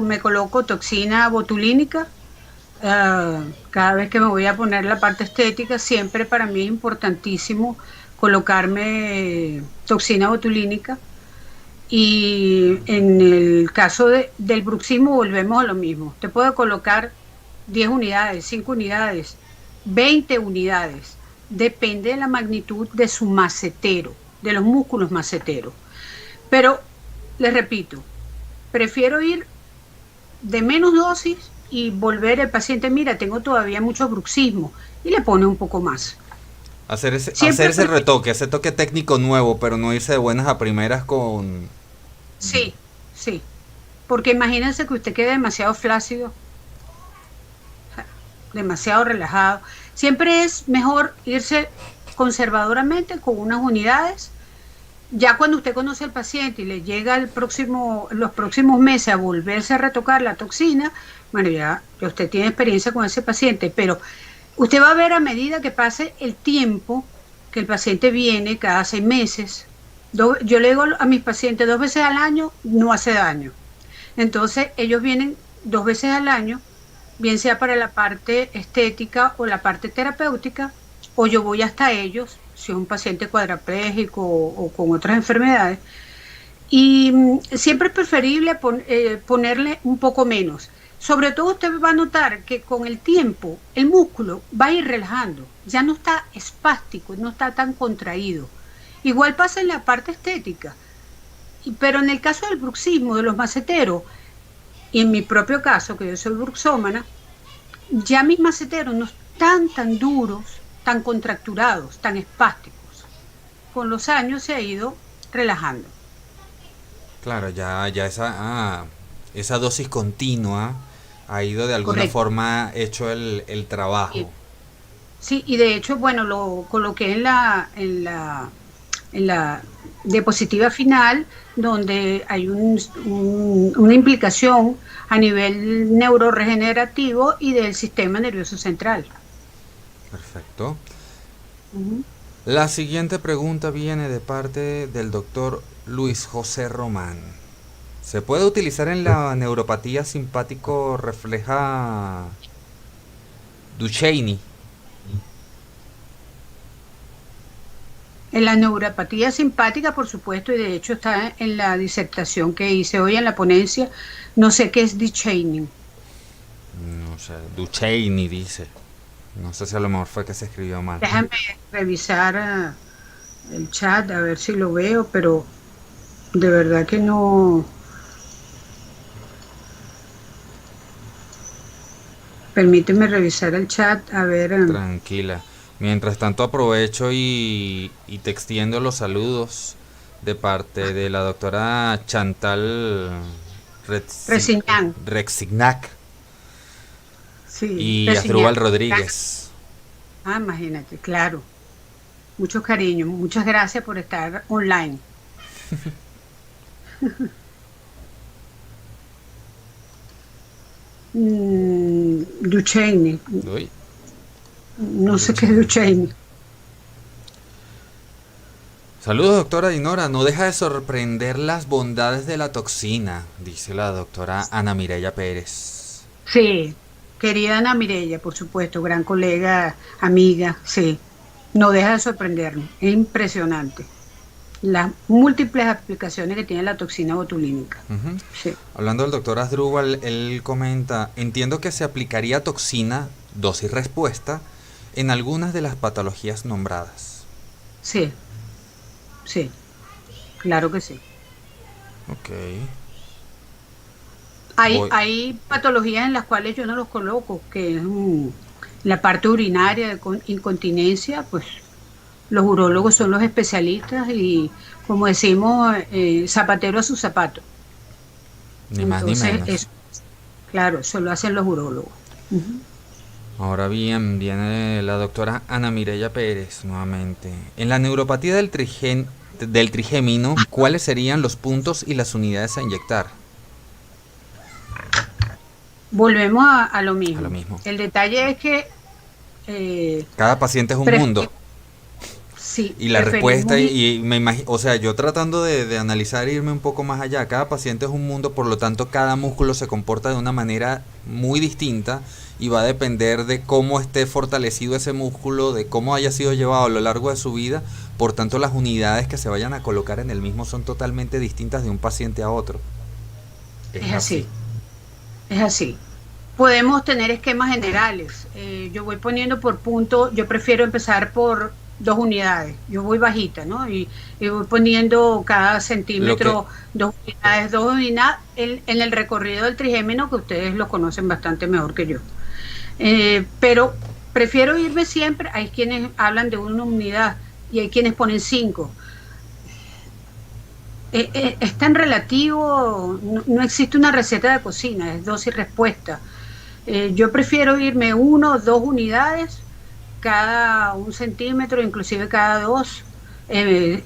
me coloco toxina botulínica. Cada vez que me voy a poner la parte estética, siempre para mí es importantísimo colocarme toxina botulínica. Y en el caso del bruxismo volvemos a lo mismo. Te puede colocar 10 unidades, 5 unidades, 20 unidades. Depende de la magnitud de su macetero, de los músculos maceteros. Pero, les repito, prefiero ir de menos dosis y volver el paciente, mira, tengo todavía mucho bruxismo, y le pone un poco más. Hacer Siempre ese prefiero, retoque, ese toque técnico nuevo, pero no irse de buenas a primeras con... sí, sí, porque imagínense que usted quede demasiado flácido, demasiado relajado. Siempre es mejor irse conservadoramente con unas unidades. Ya cuando usted conoce al paciente y le llega los próximos meses a volverse a retocar la toxina, bueno, ya usted tiene experiencia con ese paciente, pero usted va a ver a medida que pase el tiempo que el paciente viene cada 6 meses. Yo le digo a mis pacientes 2 veces al año, no hace daño. Entonces ellos vienen 2 veces al año, bien sea para la parte estética o la parte terapéutica, o yo voy hasta ellos, si es un paciente cuadraplégico o con otras enfermedades, y siempre es preferible ponerle un poco menos. Sobre todo usted va a notar que con el tiempo el músculo va a ir relajando, ya no está espástico, no está tan contraído. Igual pasa en la parte estética. Pero en el caso del bruxismo, de los maceteros, y en mi propio caso, que yo soy bruxómana, ya mis maceteros no están tan duros, tan contracturados, tan espásticos. Con los años se ha ido relajando. Claro, ya esa dosis continua ha ido de alguna Correcto. forma hecho el Sí, trabajo. sí, y de hecho, bueno, lo coloqué en la diapositiva final, donde hay una implicación a nivel neuroregenerativo y del sistema nervioso central. Perfecto. Ujú. La siguiente pregunta viene de parte del doctor Luis José Román. ¿Se puede utilizar en la neuropatía simpático refleja Duchenne? En la neuropatía simpática, por supuesto, y de hecho está en la disertación que hice hoy en la ponencia, no sé qué es Duchenne. No sé, Duchenne dice. No sé si a lo mejor fue que se escribió mal. Déjame revisar el chat a ver si lo veo, pero de verdad que no. Permíteme revisar el chat, a ver. Tranquila. Mientras tanto aprovecho y te extiendo los saludos de parte de la doctora Chantal Resignan, Rexignac sí, y Resignan. Asdrúbal Rodríguez. Ah, imagínate, claro. Muchos cariños, muchas gracias por estar online. Duchenne, Uy, no sé qué es Duchenne. Duchenne. Saludos, doctora Dinora. No deja de sorprender las bondades de la toxina, dice la doctora Ana Mireya Pérez. Sí, querida Ana Mireya, por supuesto, gran colega, amiga, sí. No deja de sorprenderme, es impresionante las múltiples aplicaciones que tiene la toxina botulínica. Ujú. Sí, Hablando del doctor Asdrúbal, él comenta, entiendo que se aplicaría toxina, dosis respuesta, en algunas de las patologías nombradas. sí, sí, claro que sí. Ok, Hay, voy. hay patologías en las cuales yo no los coloco, que es la parte urinaria de incontinencia, pues los urólogos son los especialistas y, como decimos, zapatero a su zapato. Ni más ni Entonces, menos. eso, claro, eso lo hacen los urólogos. Ujú. Ahora bien, viene la doctora Ana Mireya Pérez nuevamente. En la neuropatía del trigémino, ¿cuáles serían los puntos y las unidades a inyectar? Volvemos a lo A lo mismo. mismo. El detalle es que eh, Cada paciente es un mundo. prefe- sí, Y la preferimos respuesta, ir. y me imagino, o sea, yo tratando de analizar e irme un poco más allá, cada paciente es un mundo, por lo tanto cada músculo se comporta de una manera muy distinta y va a depender de cómo esté fortalecido ese músculo, de cómo haya sido llevado a lo largo de su vida, por tanto las unidades que se vayan a colocar en el mismo son totalmente distintas de un paciente a otro. Es Es así. así, es así. Podemos tener esquemas generales. Yo voy poniendo por punto, yo prefiero empezar por 2 unidades. Yo voy bajita, ¿no? Y voy poniendo cada Lo que, centímetro 2 unidades, 2 unidades en el recorrido del trigémino, que ustedes lo conocen bastante mejor que yo. Pero prefiero irme siempre, hay quienes hablan de 1 unidad y hay quienes ponen 5. Es tan relativo, no, no existe una receta de cocina, es dosis respuesta. Yo prefiero irme 1 o 2 unidades cada 1 centímetro, inclusive cada 2,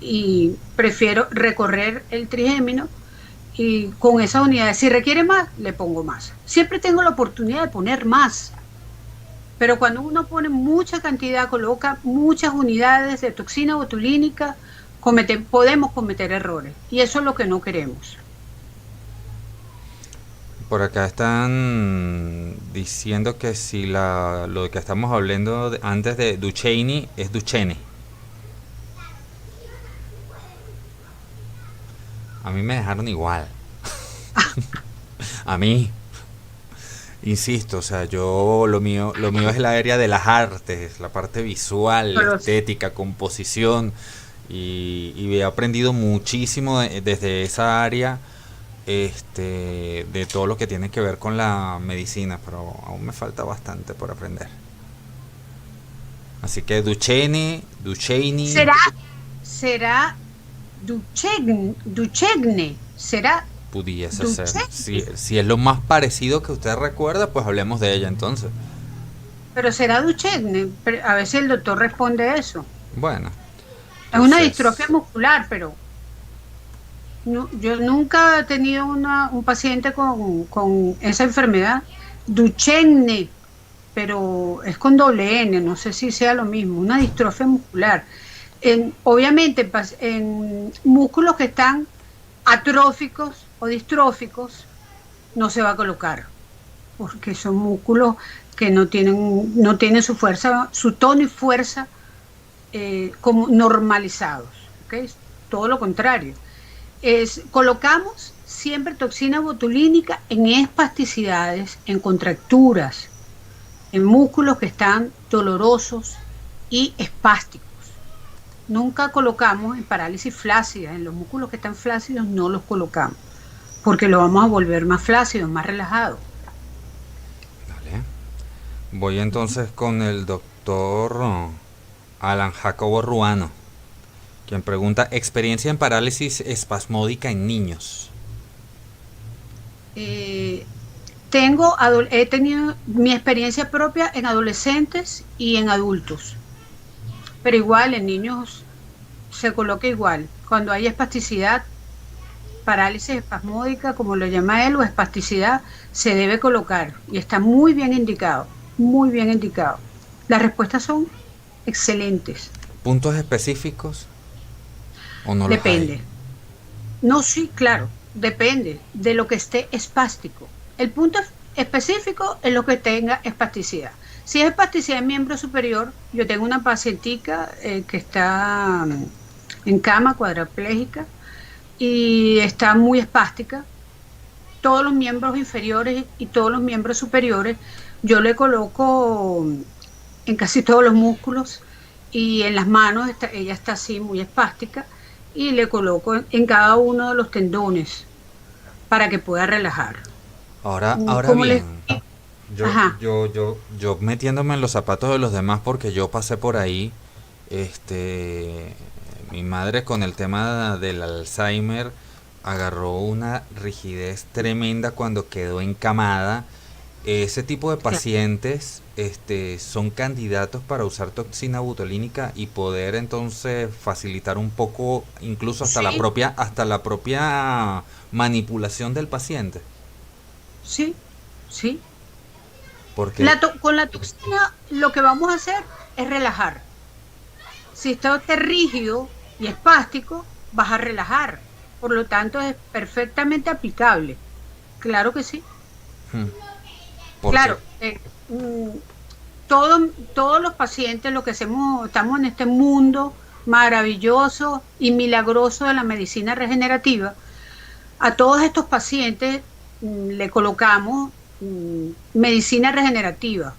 y prefiero recorrer el trigémino y con esas unidades, si requiere más, le pongo más. Siempre tengo la oportunidad de poner más, pero cuando uno pone mucha cantidad, coloca muchas unidades de toxina botulínica, podemos cometer errores y eso es lo que no queremos. por acá están diciendo que si lo que estamos hablando antes de Duchenne es Duchenne. A mí me dejaron igual. A mí, insisto, o sea, yo lo mío es el área de las artes, la parte visual, la Pero estética, composición, y he aprendido muchísimo desde esa área, de todo lo que tiene que ver con la medicina, pero aún me falta bastante por aprender. Así que Duchenne, Será Duchenne, será pudiese ser. Duchenne, Si es lo más parecido que usted recuerda, pues hablemos de ella entonces. pero será Duchenne. A veces el doctor responde eso. Bueno, Es una entonces, distrofia muscular, pero yo nunca he tenido un paciente con esa enfermedad. Duchenne, pero es con doble N, no sé si sea lo mismo, una distrofia muscular. Obviamente, en músculos que están atróficos o distróficos, no se va a colocar, porque son músculos que no tienen su fuerza, su tono y fuerza como normalizados, ¿okay? Todo lo contrario. Colocamos siempre toxina botulínica en espasticidades, en contracturas, en músculos que están dolorosos y espásticos. Nunca colocamos en parálisis flácida, en los músculos que están flácidos no los colocamos, porque lo vamos a volver más flácidos, más relajados. dale. Voy entonces con el doctor Alan Jacobo Ruano, quien pregunta experiencia en parálisis espasmódica en niños. He tenido mi experiencia propia en adolescentes y en adultos, pero igual en niños se coloca igual. Cuando hay espasticidad, parálisis espasmódica, como lo llama él, o espasticidad, se debe colocar y está muy bien indicado, muy bien indicado. Las respuestas son excelentes. ¿Puntos específicos o no los Depende. hay? No, sí, claro, depende de lo que esté espástico. El punto específico es lo que tenga espasticidad. Si es espasticidad en miembro superior, yo tengo una pacientica que está en cama, cuadraplégica, y está muy espástica. Todos los miembros inferiores y todos los miembros superiores, yo le coloco en casi todos los músculos, y en las manos ella está así muy espástica, y le coloco en cada uno de los tendones para que pueda relajar. Ahora ¿Cómo bien, Ajá. yo metiéndome en los zapatos de los demás porque yo pasé por ahí, mi madre con el tema del Alzheimer agarró una rigidez tremenda cuando quedó encamada. Ese tipo de pacientes, son candidatos para usar toxina butolínica y poder entonces facilitar un poco, incluso hasta Sí, hasta la propia manipulación del paciente, sí, sí. porque Con la toxina lo que vamos a hacer es relajar. Si está usted rígido y espástico, vas a relajar. Por lo tanto, es perfectamente aplicable. Claro que sí. hmm, porque Claro, todos los pacientes, lo que hacemos, estamos en este mundo maravilloso y milagroso de la medicina regenerativa. A todos estos pacientes le colocamos medicina regenerativa,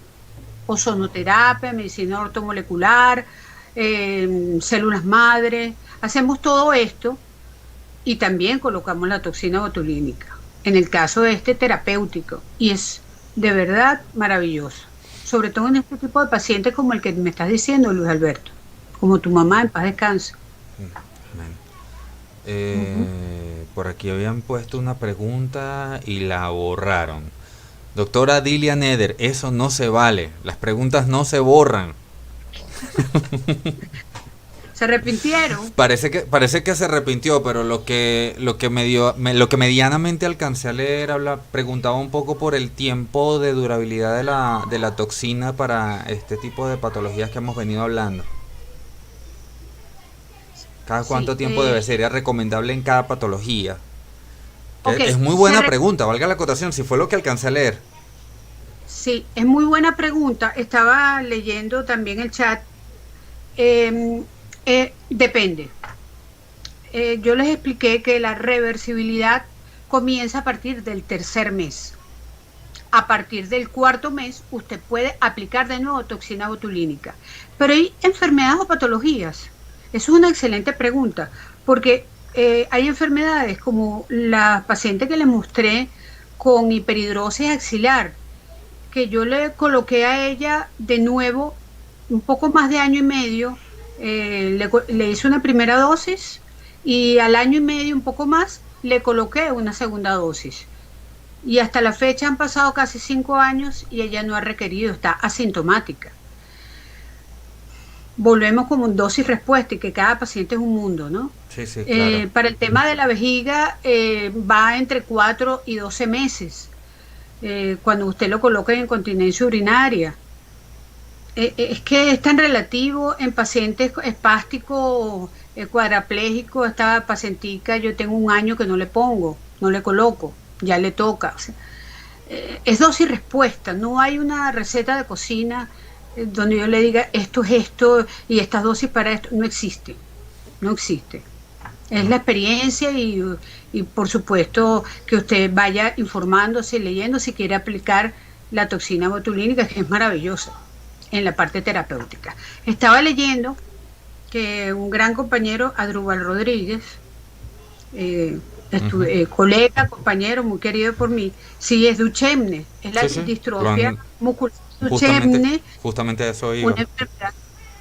ozonoterapia, medicina ortomolecular, células madre. Hacemos todo esto y también colocamos la toxina botulínica. En el caso de terapéutico, y es de verdad maravilloso. Sobre todo en este tipo de pacientes como el que me estás diciendo, Luis Alberto, como tu mamá, en paz descanse. Amén. Ujú. Por aquí habían puesto una pregunta y la borraron. Doctora Dilia Neder, eso no se vale. Las preguntas no se borran. Se arrepintieron. Parece que se arrepintió, pero lo que medianamente alcancé a leer preguntaba un poco por el tiempo de durabilidad de la toxina para este tipo de patologías que hemos venido hablando. ¿Cada cuánto Sí, tiempo sería recomendable en cada patología? ok, Es muy buena pregunta, valga la acotación, si fue lo que alcancé a leer. sí, es muy buena pregunta. Estaba leyendo también el chat. Eh, Depende. Yo les expliqué que la reversibilidad comienza a partir del tercer mes. A partir del cuarto mes, usted puede aplicar de nuevo toxina botulínica. Pero hay enfermedades o patologías Es una excelente pregunta, porque hay enfermedades como la paciente que le mostré con hiperhidrosis axilar, que yo le coloqué a ella de nuevo un poco más de año y medio, le hice una primera dosis y al año y medio, un poco más, le coloqué una segunda dosis. Y hasta la fecha han pasado casi 5 años y ella no ha requerido, está asintomática. Volvemos como un dosis respuesta y que cada paciente es un mundo, ¿no? Sí, sí, claro. Para el tema de la vejiga va entre 4 y 12 meses cuando usted lo coloca en incontinencia urinaria. Es que es tan relativo en pacientes espásticos, cuadraplégicos. Esta pacientica yo tengo 1 año que no le pongo, no le coloco, ya le toca. O sea, es dosis respuesta, no hay una receta de cocina donde yo le diga esto es esto y estas dosis para esto, no existe, no existe. Es la experiencia y por supuesto que usted vaya informándose, leyendo si quiere aplicar la toxina botulínica, que es maravillosa en la parte terapéutica. Estaba leyendo que un gran compañero, Adrúbal Rodríguez, colega, compañero, muy querido por mí, sí es Duchenne, es la distrofia muscular Duchenne, justamente eso iba. una enfermedad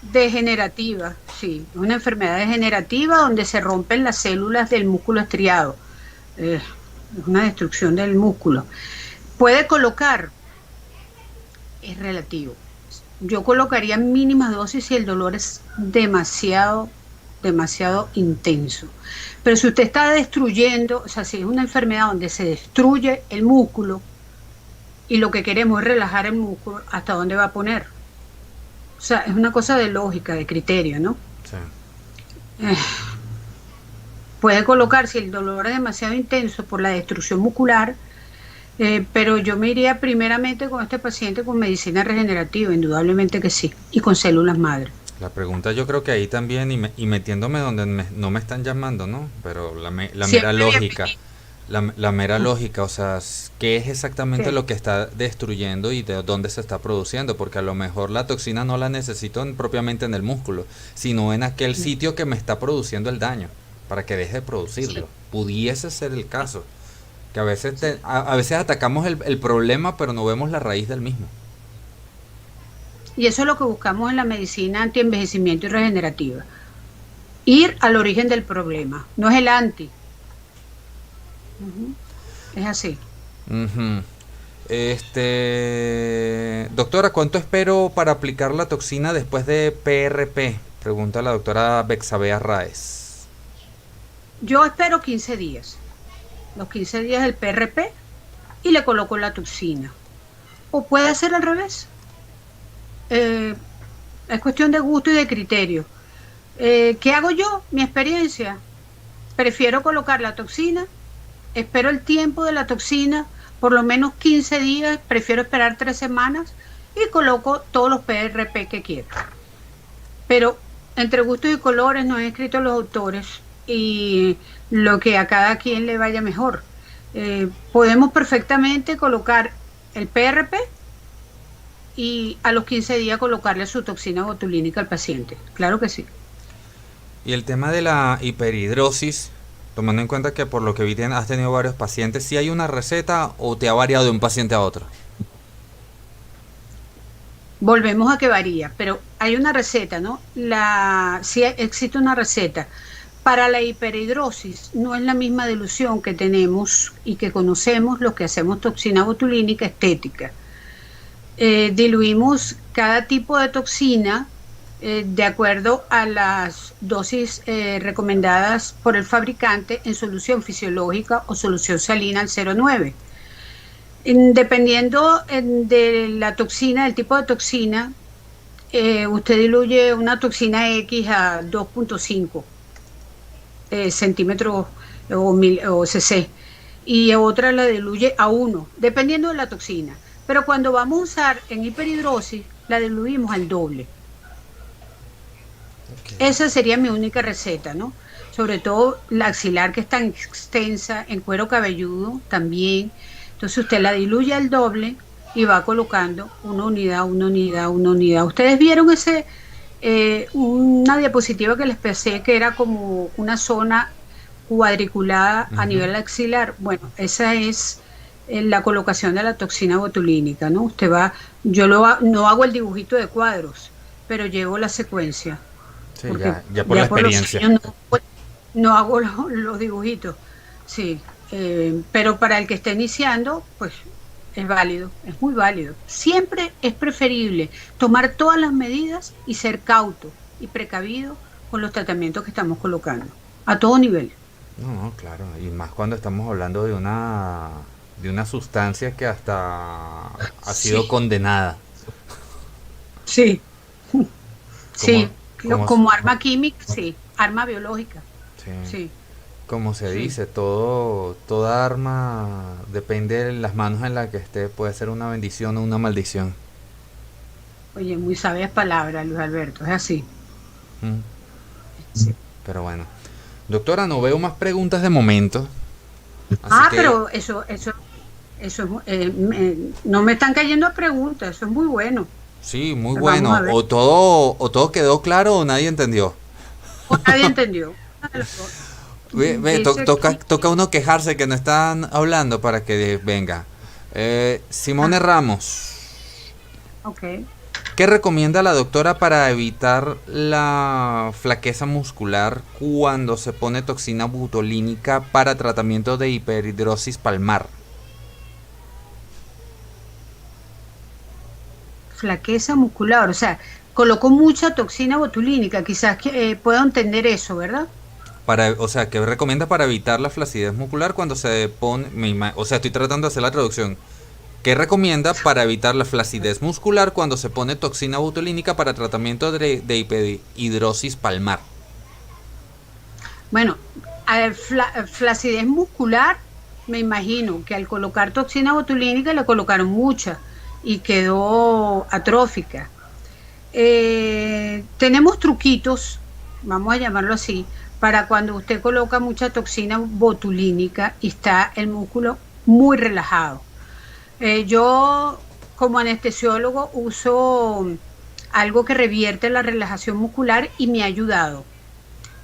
degenerativa, sí, una enfermedad degenerativa donde se rompen las células del músculo estriado, es una destrucción del músculo. Puede colocar, es relativo. Yo colocaría mínimas dosis si el dolor es demasiado intenso. Pero si usted está destruyendo, o sea, si es una enfermedad donde se destruye el músculo y lo que queremos es relajar el músculo, ¿hasta dónde va a poner? O sea, es una cosa de lógica, de criterio, ¿no? Sí. Puede colocar si el dolor es demasiado intenso por la destrucción muscular, pero yo me iría primeramente con este paciente con medicina regenerativa, indudablemente que sí, y con células madre. La pregunta yo creo que ahí también, y metiéndome donde no me están llamando, ¿no? Pero la mera lógica, la mera lógica, o sea, ¿qué es exactamente lo que está destruyendo y de dónde se está produciendo? Porque a lo mejor la toxina no la necesito propiamente en el músculo, sino en aquel sitio que me está produciendo el daño, para que deje de producirlo. Pudiese ser el caso, que a veces atacamos el problema, pero no vemos la raíz del mismo. Y eso es lo que buscamos en la medicina antienvejecimiento y regenerativa. Ir al origen del problema, no es el anti. Es así. Doctora, ¿cuánto espero para aplicar la toxina después de PRP? Pregunta la doctora Bexabea Raez. Yo espero 15 días. Los 15 días del PRP y le coloco la toxina. O puede ser al revés. Es cuestión de gusto y de criterio. ¿Qué hago yo? Mi experiencia. Prefiero colocar la toxina, espero el tiempo de la toxina, por lo menos 15 días, prefiero esperar 3 semanas y coloco todos los PRP que quiero. Pero entre gustos y colores no he escrito los autores y lo que a cada quien le vaya mejor. Podemos perfectamente colocar el PRP y a los 15 días colocarle su toxina botulínica al paciente. Claro que sí. Y el tema de la hiperhidrosis, tomando en cuenta que por lo que vi has tenido varios pacientes, ¿sí hay una receta o te ha variado de un paciente a otro? Volvemos a que varía, pero hay una receta, ¿no? Sí existe una receta. Para la hiperhidrosis no es la misma dilución que tenemos y que conocemos los que hacemos toxina botulínica estética. Diluimos cada tipo de toxina de acuerdo a las dosis recomendadas por el fabricante en solución fisiológica o solución salina al 0,9. Dependiendo de la toxina, del tipo de toxina, usted diluye una toxina X a 2.5 centímetros o cc y otra la diluye a 1, dependiendo de la toxina. Pero cuando vamos a usar en hiperhidrosis, la diluimos al doble. Okay. Esa sería mi única receta, ¿no? Sobre todo la axilar, que es tan extensa, en cuero cabelludo también. Entonces usted la diluye al doble y va colocando una unidad. ¿Ustedes vieron una diapositiva que les pasé que era como una zona cuadriculada a Ujú. nivel axilar. Bueno, esa es la colocación de la toxina botulínica, ¿no? Usted va, no hago el dibujito de cuadros, pero llevo la secuencia, Sí, porque ya por la ya por los experiencia. años no hago los dibujitos. Sí, pero para el que está iniciando, pues es válido, es muy válido. Siempre es preferible tomar todas las medidas y ser cauto y precavido con los tratamientos que estamos colocando, a todo nivel. No, no, claro. Y más cuando estamos hablando de una sustancia que hasta ha sido Sí, condenada. sí, Como, sí, como, como arma química, sí, arma biológica, sí, sí, como se sí. dice, toda arma depende de las manos en las que esté, puede ser una bendición o una maldición. Oye, muy sabias palabras, Luis Alberto, es así. Mm, Sí. Pero bueno. Doctora, no veo más preguntas de momento. Así Ah, que pero eso no me están cayendo a preguntas, eso es muy bueno. sí, muy Vamos a bueno. ver. O todo quedó claro o nadie entendió. O nadie entendió. Una de las dos. Dice aquí, Toca uno quejarse que no están hablando para que venga. Simone ah, Ramos, ok. ¿qué recomienda la doctora para evitar la flaqueza muscular cuando se pone toxina butolínica para tratamiento de hiperhidrosis palmar? Flaqueza muscular, o sea, colocó mucha toxina botulínica, quizás que puedo entender eso, ¿verdad? O sea, ¿qué recomienda para evitar la flacidez muscular cuando se pone... o sea, estoy tratando de hacer la traducción. ¿Qué recomienda para evitar la flacidez muscular cuando se pone toxina botulínica para tratamiento de hiperhidrosis palmar? Bueno, flacidez muscular, me imagino que al colocar toxina botulínica le colocaron mucha y quedó atrófica. Tenemos truquitos, vamos a llamarlo así, para cuando usted coloca mucha toxina botulínica y está el músculo muy relajado. Yo como anestesiólogo uso algo que revierte la relajación muscular y me ha ayudado,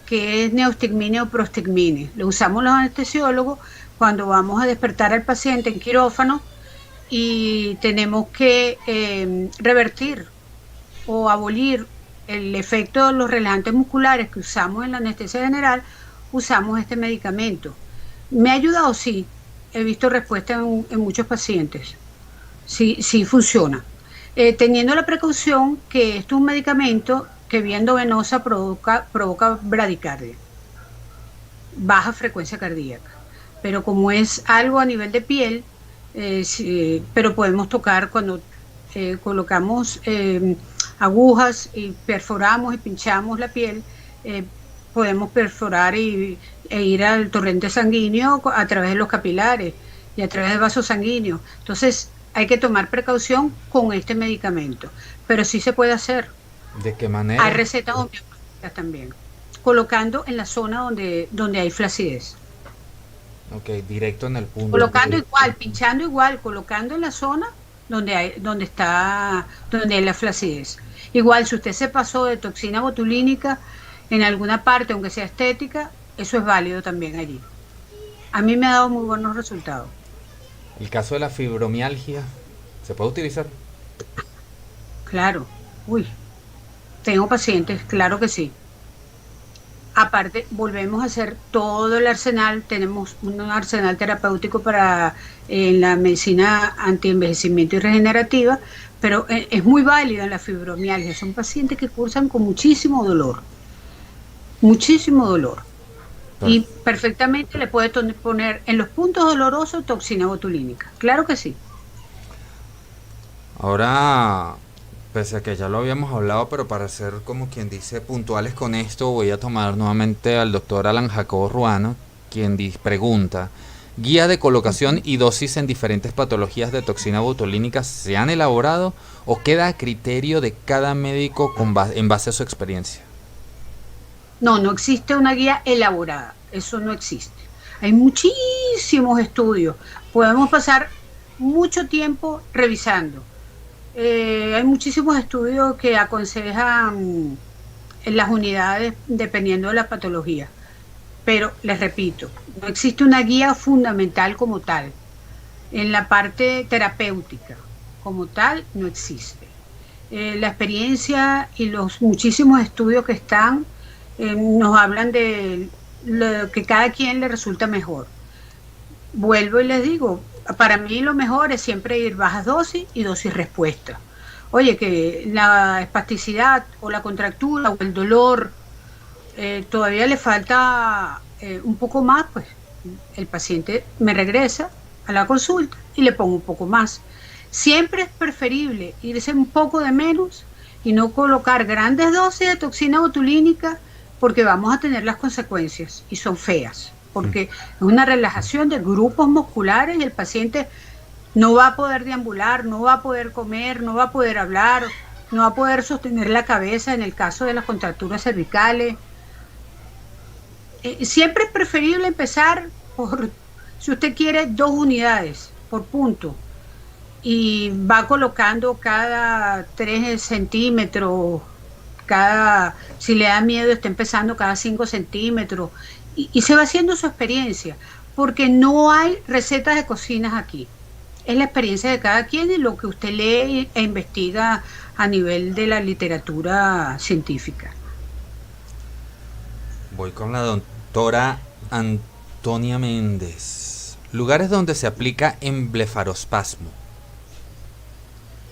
que es neostigmine o prostigmine. Lo usamos los anestesiólogos cuando vamos a despertar al paciente en quirófano y tenemos que revertir o abolir el efecto de los relajantes musculares que usamos en la anestesia general, usamos este medicamento. ¿Me ha ayudado? Sí. He visto respuesta en muchos pacientes. Sí, sí funciona. Teniendo la precaución que esto es un medicamento que vía endovenosa provoca bradicardia, baja frecuencia cardíaca. Pero como es algo a nivel de piel, sí, pero podemos tocar cuando colocamos agujas y perforamos y pinchamos la piel, eh, podemos perforar e ir al torrente sanguíneo a través de los capilares y a través del vaso sanguíneo. Entonces, hay que tomar precaución con este medicamento, pero sí se puede hacer. ¿De qué Hay manera? recetas homeopáticas también, colocando en la zona donde hay flacidez. Ok, directo en el punto. Colocando igual, pinchando igual, colocando en la zona donde hay la flacidez. Igual, si usted se pasó de toxina botulínica en alguna parte, aunque sea estética, eso es válido también allí. A mí me ha dado muy buenos resultados. El caso de la fibromialgia, ¿se puede utilizar? Claro. Uy, tengo pacientes, claro que sí. Aparte, volvemos a hacer todo el arsenal, tenemos un arsenal terapéutico para la medicina antienvejecimiento y regenerativa, pero es muy válida en la fibromialgia. Son pacientes que cursan con muchísimo dolor. Y Perfecto. perfectamente le puede poner en los puntos dolorosos toxina botulínica. Claro que sí. Ahora, pese a que ya lo habíamos hablado, pero para ser como quien dice puntuales con esto, voy a tomar nuevamente al doctor Alan Jacobo Ruano, quien pregunta, ¿guía de colocación y dosis en diferentes patologías de toxina botulínica se han elaborado o queda a criterio de cada médico en base a su experiencia? No, no existe una guía elaborada, eso no existe. Hay muchísimos estudios, podemos pasar mucho tiempo revisando. Hay muchísimos estudios que aconsejan en las unidades dependiendo de la patología. Pero les repito, no existe una guía fundamental como tal. En la parte terapéutica como tal no existe. La experiencia y los muchísimos estudios que están nos hablan de lo que cada quien le resulta mejor. Vuelvo y les digo, para mí lo mejor es siempre ir bajas dosis y dosis respuesta. Oye, que la espasticidad o la contractura o el dolor todavía le falta un poco más, pues el paciente me regresa a la consulta y le pongo un poco más. Siempre es preferible irse un poco de menos y no colocar grandes dosis de toxina botulínica, porque vamos a tener las consecuencias y son feas, porque es una relajación de grupos musculares y el paciente no va a poder deambular, no va a poder comer, no va a poder hablar, no va a poder sostener la cabeza en el caso de las contracturas cervicales. Siempre es preferible empezar por, si usted quiere, 2 unidades por punto y va colocando cada 3 centímetros, si le da miedo está empezando cada 5 centímetros y se va haciendo su experiencia, porque no hay recetas de cocinas aquí. Es la experiencia de cada quien y lo que usted lee e investiga a nivel de la literatura científica. Voy con la doctora Antonia Méndez. Lugares donde se aplica en blefarospasmo.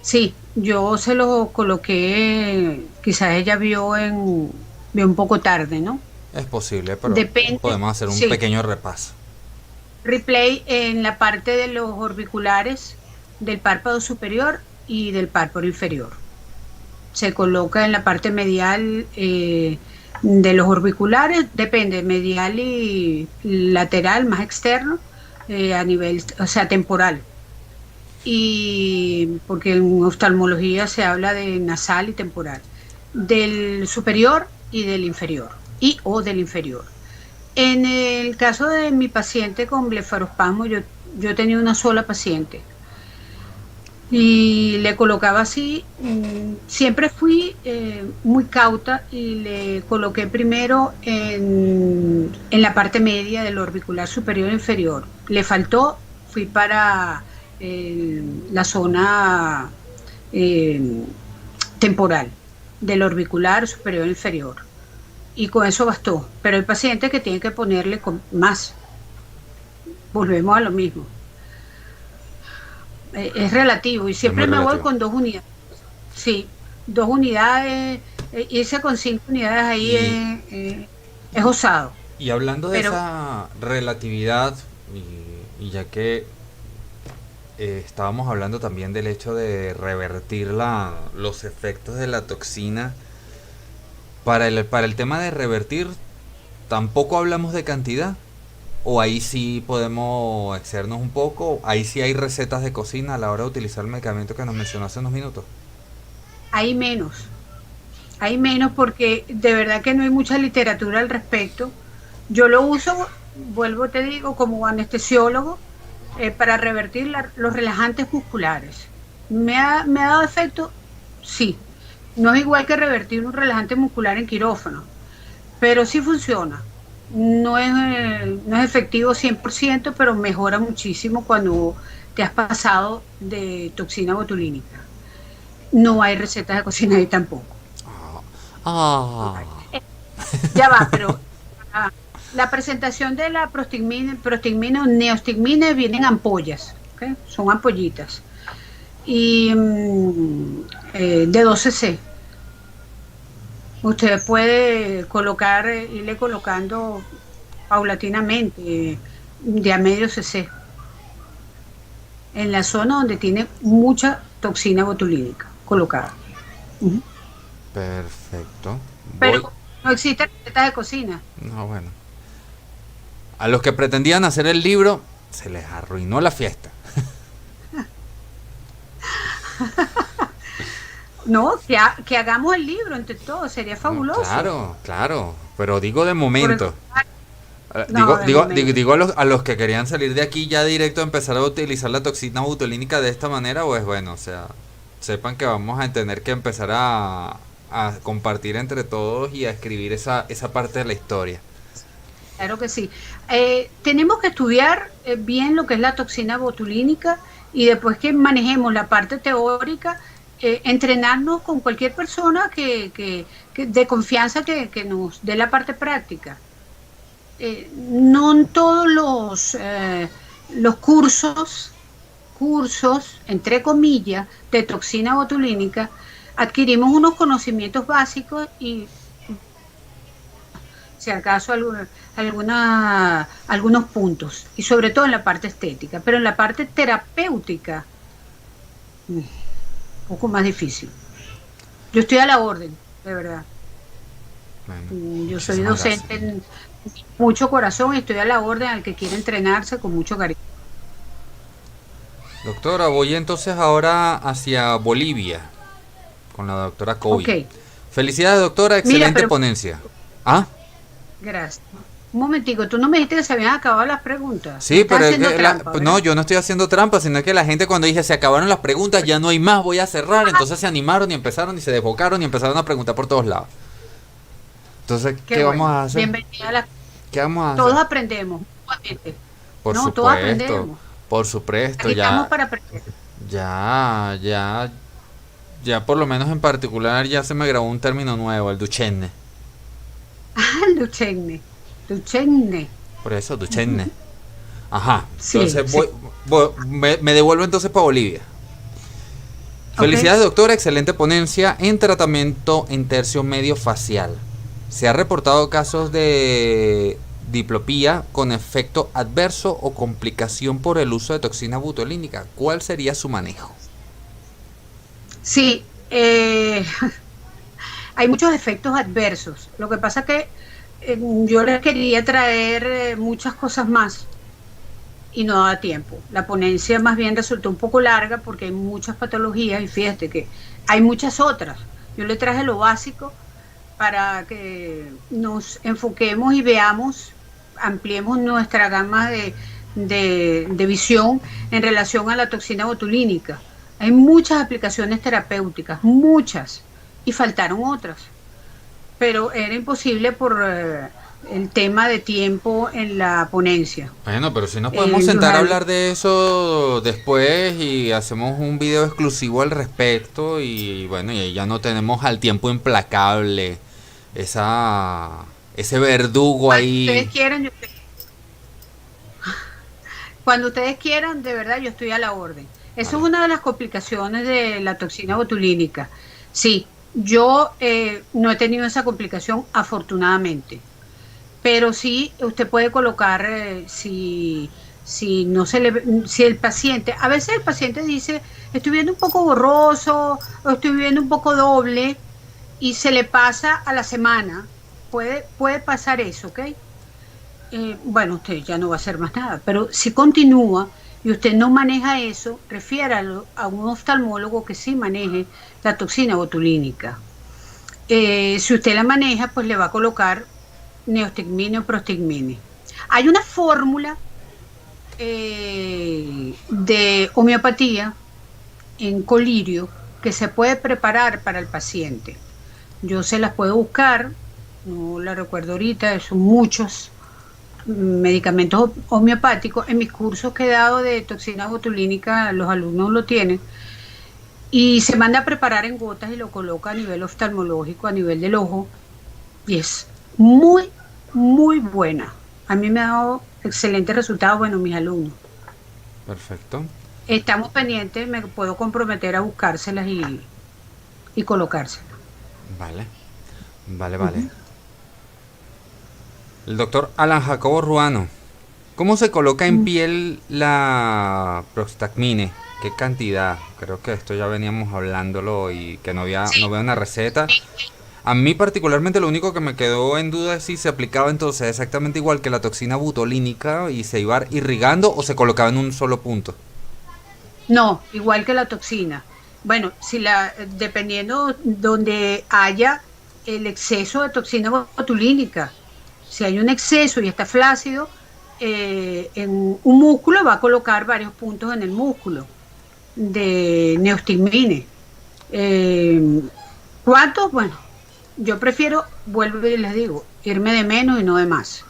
Sí, yo se lo coloqué, quizás ella vio un poco tarde, ¿no? Es posible, pero Depende, podemos hacer un sí. pequeño repaso. Replay en la parte de los orbiculares del párpado superior y del párpado inferior. Se coloca en la parte medial de los orbiculares, depende, medial y lateral, más externo, a nivel, o sea, temporal. Y porque en oftalmología se habla de nasal y temporal, del superior y del inferior, o del inferior. En el caso de mi paciente con blefarospasmo, yo tenía una sola paciente y le colocaba así. Siempre fui muy cauta y le coloqué primero en la parte media del orbicular superior e inferior. Le faltó, fui para la zona temporal del orbicular superior e inferior. Y con eso bastó, pero hay pacientes que tienen que ponerle más. Volvemos a lo mismo. Es relativo y siempre me voy con 2 unidades. Sí, 2 unidades, irse con 5 unidades ahí es osado. Y hablando de esa relatividad, y ya que estábamos hablando también del hecho de revertir los efectos de la toxina, para el tema de revertir, ¿tampoco hablamos de cantidad? ¿O ahí sí podemos excedernos un poco? ¿Ahí sí hay recetas de cocina a la hora de utilizar el medicamento que nos mencionó hace unos minutos? Hay menos porque de verdad que no hay mucha literatura al respecto. Yo lo uso, vuelvo te digo, como anestesiólogo para revertir los relajantes musculares. ¿Me ha dado efecto? Sí. No es igual que revertir un relajante muscular en quirófano, pero sí funciona. No es efectivo 100%, pero mejora muchísimo cuando te has pasado de toxina botulínica. No hay recetas de cocina ahí tampoco. Ya va, pero la presentación de la prostigmina o neostigmina vienen en ampollas, ¿okay? Son ampollitas. Y de 12 cc. Usted puede irle colocando paulatinamente de a medio cc en la zona donde tiene mucha toxina botulínica colocada. Perfecto. Pero no existe receta de cocina. No, bueno. A los que pretendían hacer el libro, se les arruinó la fiesta. No, que hagamos el libro entre todos, sería fabuloso. Claro, pero digo de momento. No, Digo a los que querían salir de aquí ya directo a empezar a utilizar la toxina botulínica de esta manera, pues bueno, o sea, sepan que vamos a tener que empezar a a compartir entre todos y a escribir esa parte de la historia. Claro que sí. Tenemos que estudiar bien lo que es la toxina botulínica y después que manejemos la parte teórica, entrenarnos con cualquier persona que de confianza que nos dé la parte práctica. No en todos los cursos, entre comillas, de toxina botulínica, adquirimos unos conocimientos básicos y, si acaso, algunos puntos, y sobre todo en la parte estética, pero en la parte terapéutica, un poco más difícil. Yo estoy a la orden, de verdad. Bueno, Yo soy docente gracias. en mucho corazón y estoy a la orden al que quiera entrenarse con mucho cariño. Doctora, voy entonces ahora hacia Bolivia con la doctora Coy. Ok, Felicidades, doctora, mira, excelente pero ponencia. ¿Ah? gracias. Un momentico, tú no me dijiste que se habían acabado las preguntas. Me Sí, estás pero es haciendo que trampa, no, ¿verdad? yo no estoy haciendo trampa, sino que la gente cuando dije se acabaron las preguntas, ya no hay más, voy a cerrar, entonces se animaron y empezaron y se desbocaron y empezaron a preguntar por todos lados. Entonces, Qué ¿qué vamos bueno. a hacer? Bienvenida a la... ¿Qué vamos a Todos hacer? aprendemos, mutuamente. Por No, todos supuesto, aprendemos. por supuesto, Aquí estamos ya, para aprender. ya, ya, ya por lo menos en particular ya se me grabó un término nuevo, el duchenne. Ah, Duchenne. Duchenne. Por eso, duchenne. Ajá, Sí, entonces sí. me devuelvo entonces para Bolivia. Ok. Felicidades, doctora, excelente ponencia en tratamiento en tercio medio facial. Se ha reportado casos de diplopía con efecto adverso o complicación por el uso de toxina butolínica. ¿Cuál sería su manejo? Sí, hay muchos efectos adversos. Lo que pasa que yo les quería traer muchas cosas más y no da tiempo. La ponencia más bien resultó un poco larga porque hay muchas patologías y fíjate que hay muchas otras. Yo le traje lo básico para que nos enfoquemos y veamos, ampliemos nuestra gama de visión en relación a la toxina botulínica. Hay muchas aplicaciones terapéuticas, muchas, y faltaron otras, pero era imposible por el tema de tiempo en la ponencia. Bueno, pero si nos podemos sentar a Yuhal, hablar de eso después y hacemos un video exclusivo al respecto y bueno, y ahí ya no tenemos al tiempo implacable, ese verdugo cuando ustedes ahí. quieran, cuando ustedes quieran, de verdad, yo estoy a la orden. Eso es Vale. una de las complicaciones de la toxina botulínica. Sí, yo no he tenido esa complicación, afortunadamente. Pero sí, usted puede colocar, si no se le, si el paciente, a veces el paciente dice, estoy viendo un poco borroso, o estoy viendo un poco doble, y se le pasa a la semana. Puede pasar eso, ¿ok? Bueno, usted ya no va a hacer más nada, pero si continúa y usted no maneja eso, refiéralo a un oftalmólogo que sí maneje la toxina botulínica. Si usted la maneja, pues le va a colocar neostigmine o prostigmine. Hay una fórmula de homeopatía en colirio que se puede preparar para el paciente. Yo se las puedo buscar, no la recuerdo ahorita, son muchos medicamentos homeopáticos. En mis cursos que he dado de toxina botulínica, los alumnos lo tienen y se manda a preparar en gotas y lo coloca a nivel oftalmológico, a nivel del ojo, y es muy, muy buena. A mí me ha dado excelentes resultados, bueno, mis alumnos. Perfecto. Estamos pendientes, me puedo comprometer a buscárselas y colocárselas. Vale. Vale, vale. Ujú. El doctor Alan Jacobo Ruano. ¿Cómo se coloca en Mm. piel la prostagmine? ¿Qué cantidad? Creo que esto ya veníamos hablándolo y que no había una receta. A mí particularmente lo único que me quedó en duda es si se aplicaba entonces exactamente igual que la toxina butolínica y se iba irrigando o se colocaba en un solo punto. No, igual que la toxina. Bueno, dependiendo donde haya el exceso de toxina botulínica, si hay un exceso y está flácido, en un músculo va a colocar varios puntos en el músculo de neostigmine. Eh, ¿Cuántos? Bueno, yo prefiero, vuelvo y les digo, irme de menos y no de más.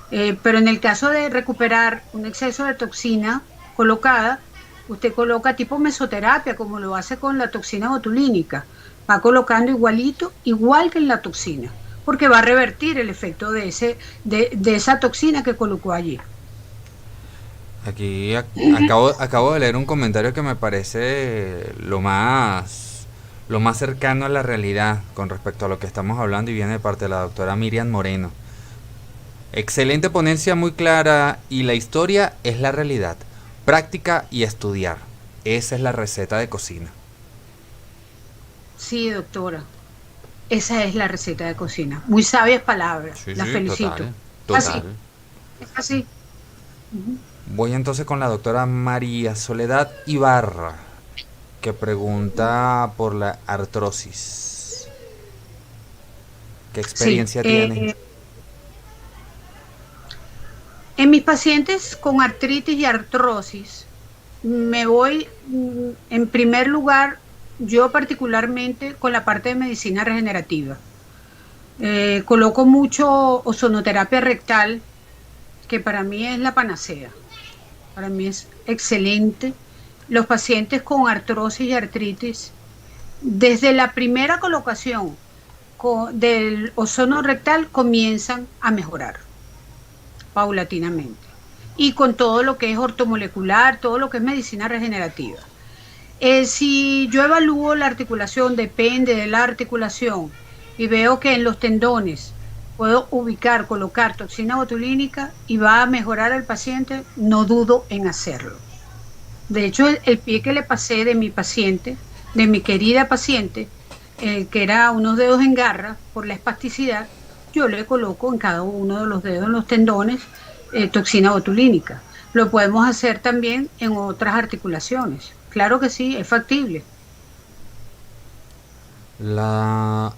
Pero en el caso de recuperar un exceso de toxina colocada, usted coloca tipo mesoterapia, como lo hace con la toxina botulínica. Va colocando igualito, igual que en la toxina, porque va a revertir el efecto de esa toxina que colocó allí. Aquí acabo de leer un comentario que me parece lo más cercano a la realidad con respecto a lo que estamos hablando y viene de parte de la doctora Miriam Moreno. Excelente ponencia, muy clara, y la historia es la realidad. Práctica y estudiar. Esa es la receta de cocina. Sí, doctora, esa es la receta de cocina. Muy sabias palabras, Sí, la sí, felicito. Así, total. es así. Ujú. Voy entonces con la doctora María Soledad Ibarra, que pregunta por la artrosis. ¿Qué Sí, experiencia tiene? en mis pacientes con artritis y artrosis, me voy, en primer lugar, yo particularmente con la parte de medicina regenerativa. Coloco mucho ozonoterapia rectal, que para mí es la panacea, para mí es excelente. Los pacientes con artrosis y artritis, desde la primera colocación del ozono rectal, comienzan a mejorar paulatinamente. Y con todo lo que es ortomolecular, todo lo que es medicina regenerativa. Si yo evalúo la articulación, depende de la articulación, y veo que en los tendones puedo ubicar, colocar toxina botulínica y va a mejorar al paciente, no dudo en hacerlo. De hecho, el pie que le pasé de mi paciente, de mi querida paciente, que era unos dedos en garra por la espasticidad, yo le coloco en cada uno de los dedos, en los tendones, toxina botulínica. Lo podemos hacer también en otras articulaciones. Claro que sí, es factible. La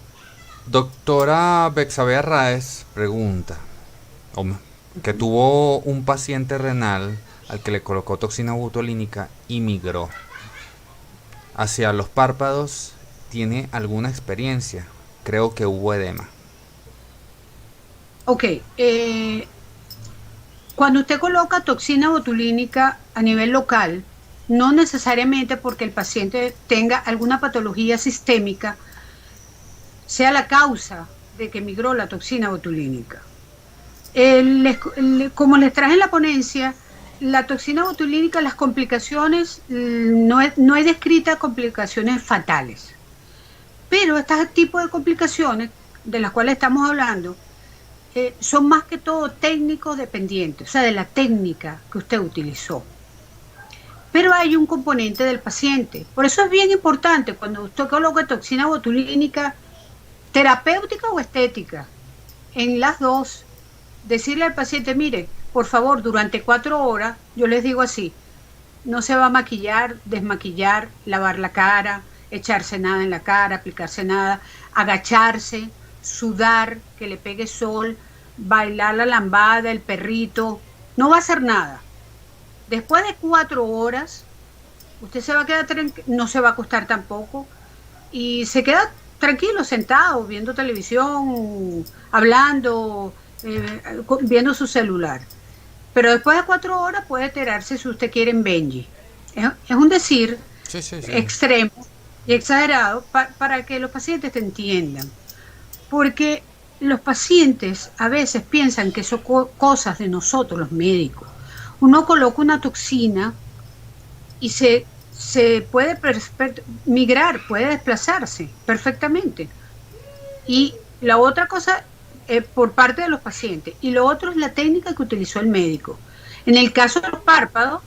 doctora Bexabea Raez pregunta, que tuvo un paciente renal al que le colocó toxina botulínica y migró hacia los párpados. ¿Tiene alguna experiencia? Creo que hubo edema. Ok, cuando usted coloca toxina botulínica a nivel local, no necesariamente porque el paciente tenga alguna patología sistémica, sea la causa de que migró la toxina botulínica. Como les traje en la ponencia, la toxina botulínica, las complicaciones, no hay descritas complicaciones fatales. Pero este tipo de complicaciones de las cuales estamos hablando son más que todo técnicos dependientes, o sea, de la técnica que usted utilizó. Pero hay un componente del paciente. Por eso es bien importante cuando usted coloca toxina botulínica, terapéutica o estética, en las dos, decirle al paciente, mire, por favor, durante 4 horas, yo les digo así, no se va a maquillar, desmaquillar, lavar la cara, echarse nada en la cara, aplicarse nada, agacharse, sudar, que le pegue sol, bailar la lambada, el perrito, no va a hacer nada. Después de 4 horas, usted se va a quedar no se va a acostar tampoco, y se queda tranquilo, sentado, viendo televisión, hablando, viendo su celular. Pero después de 4 horas puede enterarse si usted quiere en Benji. Es un decir Sí, sí, sí. extremo y exagerado para que los pacientes te entiendan. Porque los pacientes a veces piensan que son cosas de nosotros, los médicos. Uno coloca una toxina y se puede migrar, puede desplazarse perfectamente. Y la otra cosa, por parte de los pacientes, y lo otro es la técnica que utilizó el médico. En el caso de los párpados,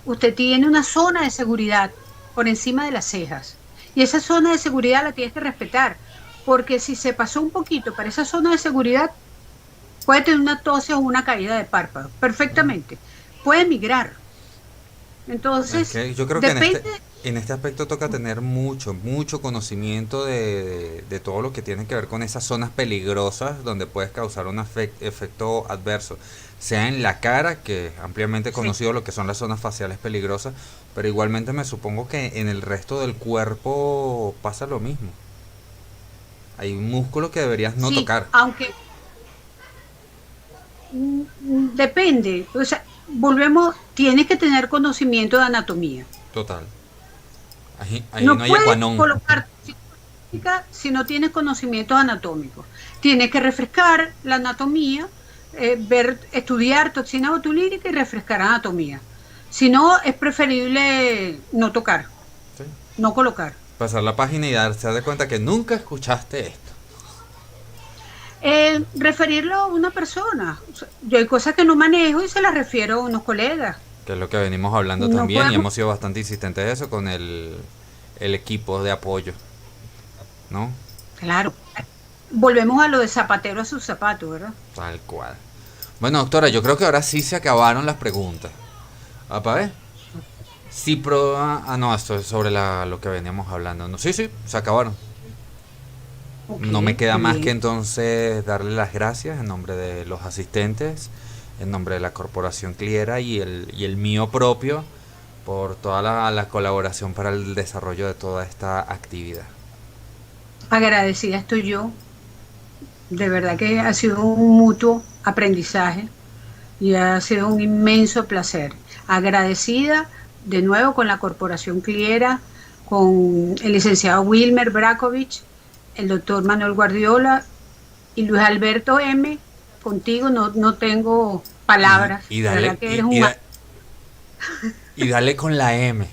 usted tiene una zona de seguridad por encima de las cejas, y esa zona de seguridad la tienes que respetar, porque si se pasó un poquito para esa zona de seguridad, puede tener una tosis o una caída de párpado, perfectamente, puede migrar. Entonces, Okay. Yo creo que depende. en este aspecto toca tener mucho conocimiento de todo lo que tiene que ver con esas zonas peligrosas donde puedes causar un efecto adverso, sea en la cara, que ampliamente Sí. conocido lo que son las zonas faciales peligrosas, pero igualmente me supongo que en el resto del cuerpo pasa lo mismo. Hay músculos que deberías no Sí, tocar. aunque depende. O sea, volvemos, tienes que tener conocimiento de anatomía. Total. Ahí No no hay puedes ecuanón. colocar si no tienes conocimientos anatómicos. Tienes que refrescar la anatomía, estudiar toxina botulínica y refrescar anatomía. Si no, es preferible no tocar, Sí. no colocar. Pasar la página y darse de cuenta que nunca escuchaste esto. Referirlo a una persona. O sea, yo hay cosas que no manejo y se las refiero a unos colegas. Que es lo que venimos hablando No también y podemos, hemos sido bastante insistentes de eso con el equipo de apoyo, ¿no? claro. Volvemos a lo de zapatero a sus zapatos, ¿verdad? Tal cual. Bueno, doctora, yo creo que ahora sí se acabaron las preguntas. ¿Apa, ver? Sí, no, esto es sobre lo que veníamos hablando. No, sí, se acabaron. Ok, No me queda muy más bien. que entonces darle las gracias en nombre de los asistentes, en nombre de la corporación Cliera y el mío propio por toda la colaboración para el desarrollo de toda esta actividad. Agradecida estoy yo. De verdad que ha sido un mutuo aprendizaje y ha sido un inmenso placer. Agradecida de nuevo con la Corporación Cliera, con el licenciado Wilmer Bracovich, el doctor Manuel Guardiola y Luis Alberto M. Contigo no tengo palabras. Y De dale, verdad que eres un... y dale con la M.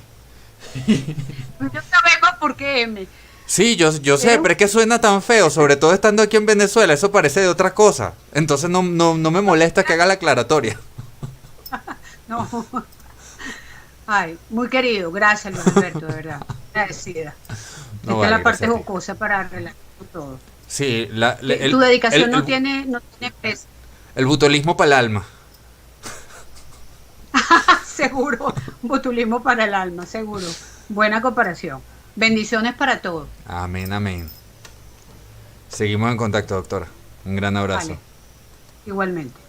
Yo sabemos por qué M. Sí, yo sé, Eres un- pero es que suena tan feo, sobre todo estando aquí en Venezuela, eso parece de otra cosa. Entonces no me molesta que haga la aclaratoria. No. Ay, muy querido. Gracias, Luis Alberto, de verdad. Agradecida. No, Esta vale, es la parte gracias a ti. jocosa para relajar todo. Sí, Tu dedicación no tiene precio. el butolismo para el alma. Seguro. Botulismo para el alma, seguro. Buena comparación. Bendiciones para todos. Amén, amén. Seguimos en contacto, doctora. Un gran abrazo. Vale. Igualmente.